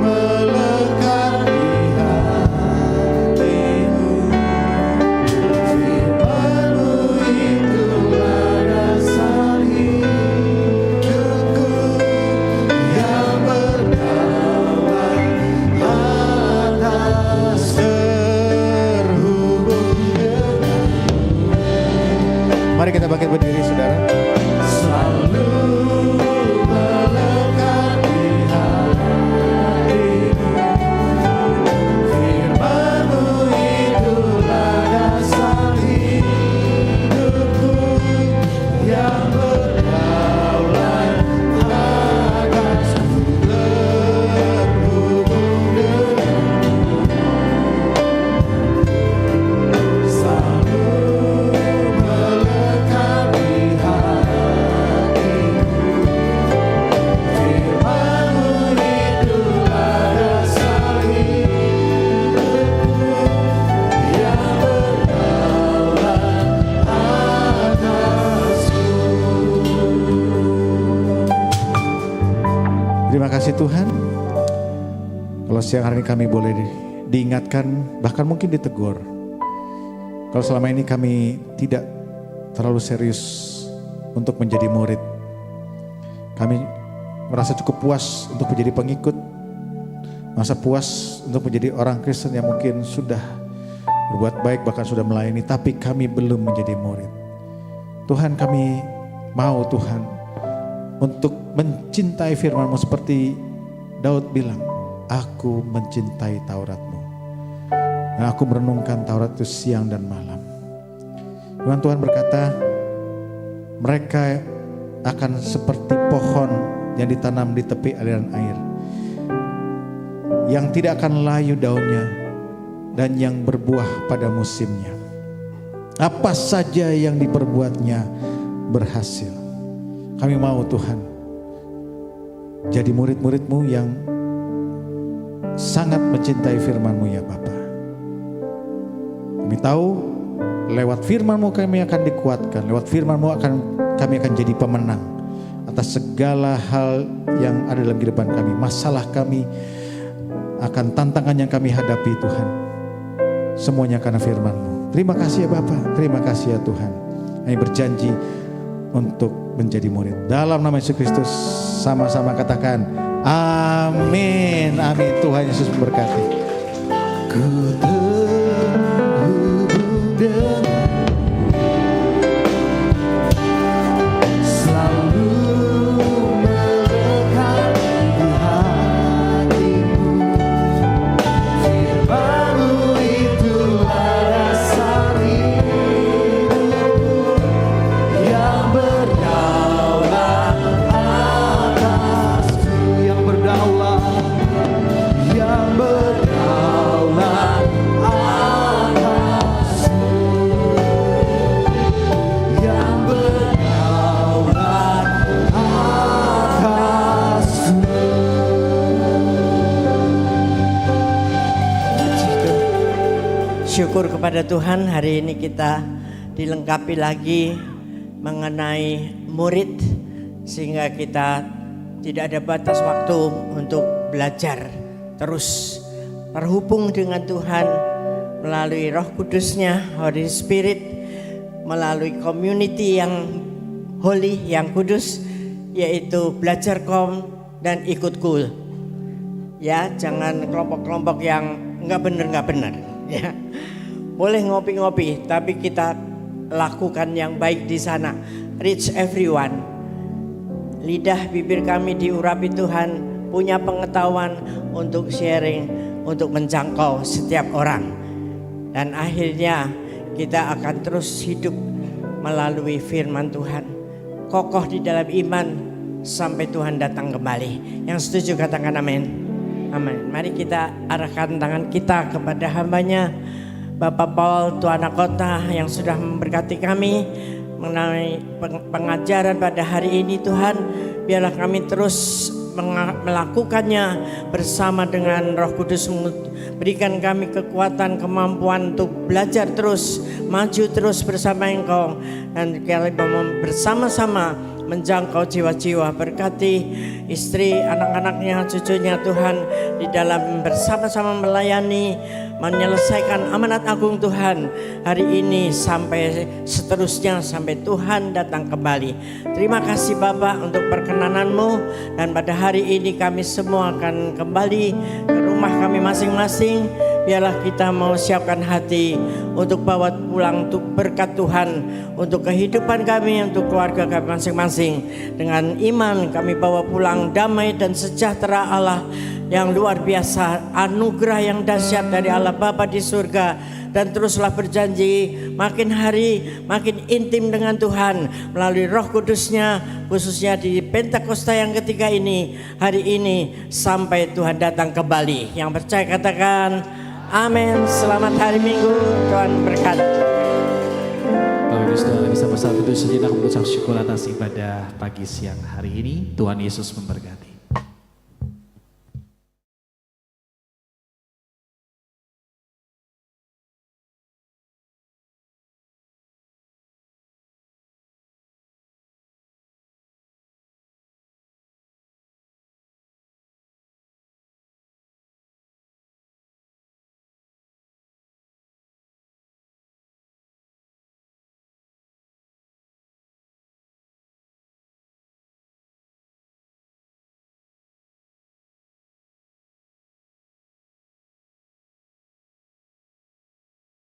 melekat di hatimu. Firman-Mu itulah dasar hidupku yang berdaulat atas. Terhubung denganmu, Mari kita bangkit berdiri saudara. selalu melekat di hatimu. Firman-Mu itulah dasar hidupku yang berdaulat atasku. Terhubung denganmu, Terima kasih Tuhan. Kalau siang hari ini kami boleh diingatkan, bahkan mungkin ditegur. Kalau selama ini kami tidak terlalu serius untuk menjadi murid. Kami merasa cukup puas untuk menjadi pengikut. Merasa puas untuk menjadi orang Kristen yang mungkin sudah berbuat baik, bahkan sudah melayani. Tapi kami belum menjadi murid. Tuhan, kami mau Tuhan untuk mencintai firman-Mu seperti Daud bilang, aku mencintai Taurat-Mu. Dan aku merenungkan Taurat itu siang dan malam. Tuhan berkata, mereka akan seperti pohon yang ditanam di tepi aliran air, yang tidak akan layu daunnya dan yang berbuah pada musimnya. Apa saja yang diperbuatnya berhasil. Kami mau Tuhan jadi murid-murid-Mu yang sangat mencintai firman-Mu ya Bapa. Kami tahu lewat firman-Mu kami akan dikuatkan. Lewat firman-Mu kami akan jadi pemenang atas segala hal yang ada dalam kehidupan kami. Masalah kami, akan tantangan yang kami hadapi Tuhan. Semuanya karena firman-Mu. Terima kasih ya Bapa. Terima kasih ya Tuhan. Kami berjanji untuk menjadi murid. Dalam nama Yesus Kristus sama-sama katakan amin. Amin. Tuhan Yesus memberkati. Ku terhubung dengan selalu melekat di hatimu. Firman-Mu itulah dasar hidupku yang berdaulat atasku, yang berdaulat, yang berdaulat atasku, yang berdaulat atasku. Syukur kepada Tuhan, hari ini kita dilengkapi lagi mengenai murid, sehingga kita tidak ada batas waktu untuk belajar terus terhubung dengan Tuhan melalui Roh Kudus-Nya, Holy Spirit, melalui community yang holy, yang kudus, yaitu belajar dan ikut cool. Ya, jangan kelompok-kelompok yang nggak benar ya. Boleh ngopi-ngopi, tapi kita lakukan yang baik di sana. Reach everyone. Lidah bibir kami diurapi Tuhan, punya pengetahuan untuk sharing, untuk menjangkau setiap orang. Dan akhirnya kita akan terus hidup melalui firman Tuhan. Kokoh di dalam iman sampai Tuhan datang kembali. Yang setuju katakan amin. Amin. Mari kita arahkan tangan kita kepada hamba-Nya Bapak Paul Tuana Kota yang sudah memberkati kami mengenai pengajaran pada hari ini. Tuhan, biarlah kami terus melakukannya bersama dengan Roh Kudus. Berikan kami kekuatan, kemampuan untuk belajar terus, maju terus bersama Engkau, dan kami bersama-sama menjangkau jiwa-jiwa. Berkati istri, anak-anaknya, cucunya Tuhan, di dalam bersama-sama melayani, menyelesaikan amanat agung Tuhan hari ini sampai seterusnya, sampai Tuhan datang kembali. Terima kasih Bapak untuk perkenanan-Mu, dan pada hari ini kami semua akan kembali ke rumah kami masing-masing. Biarlah kita mau siapkan hati untuk bawa pulang untuk berkat Tuhan, untuk kehidupan kami, untuk keluarga kami masing-masing. Dengan iman kami bawa pulang damai dan sejahtera Allah yang luar biasa, anugerah yang dahsyat dari Allah Bapa di surga. Dan teruslah berjanji makin hari makin intim dengan Tuhan melalui Roh Kudus-Nya, khususnya di Pentakosta yang ketiga ini, hari ini sampai Tuhan datang kembali. Yang percaya katakan amin. Selamat hari Minggu, Tuhan berkati. Bapak Ibu Saudara bisa bersatu sejenak mengucap syukur atas ibadah pagi siang hari ini. Tuhan Yesus memberkati.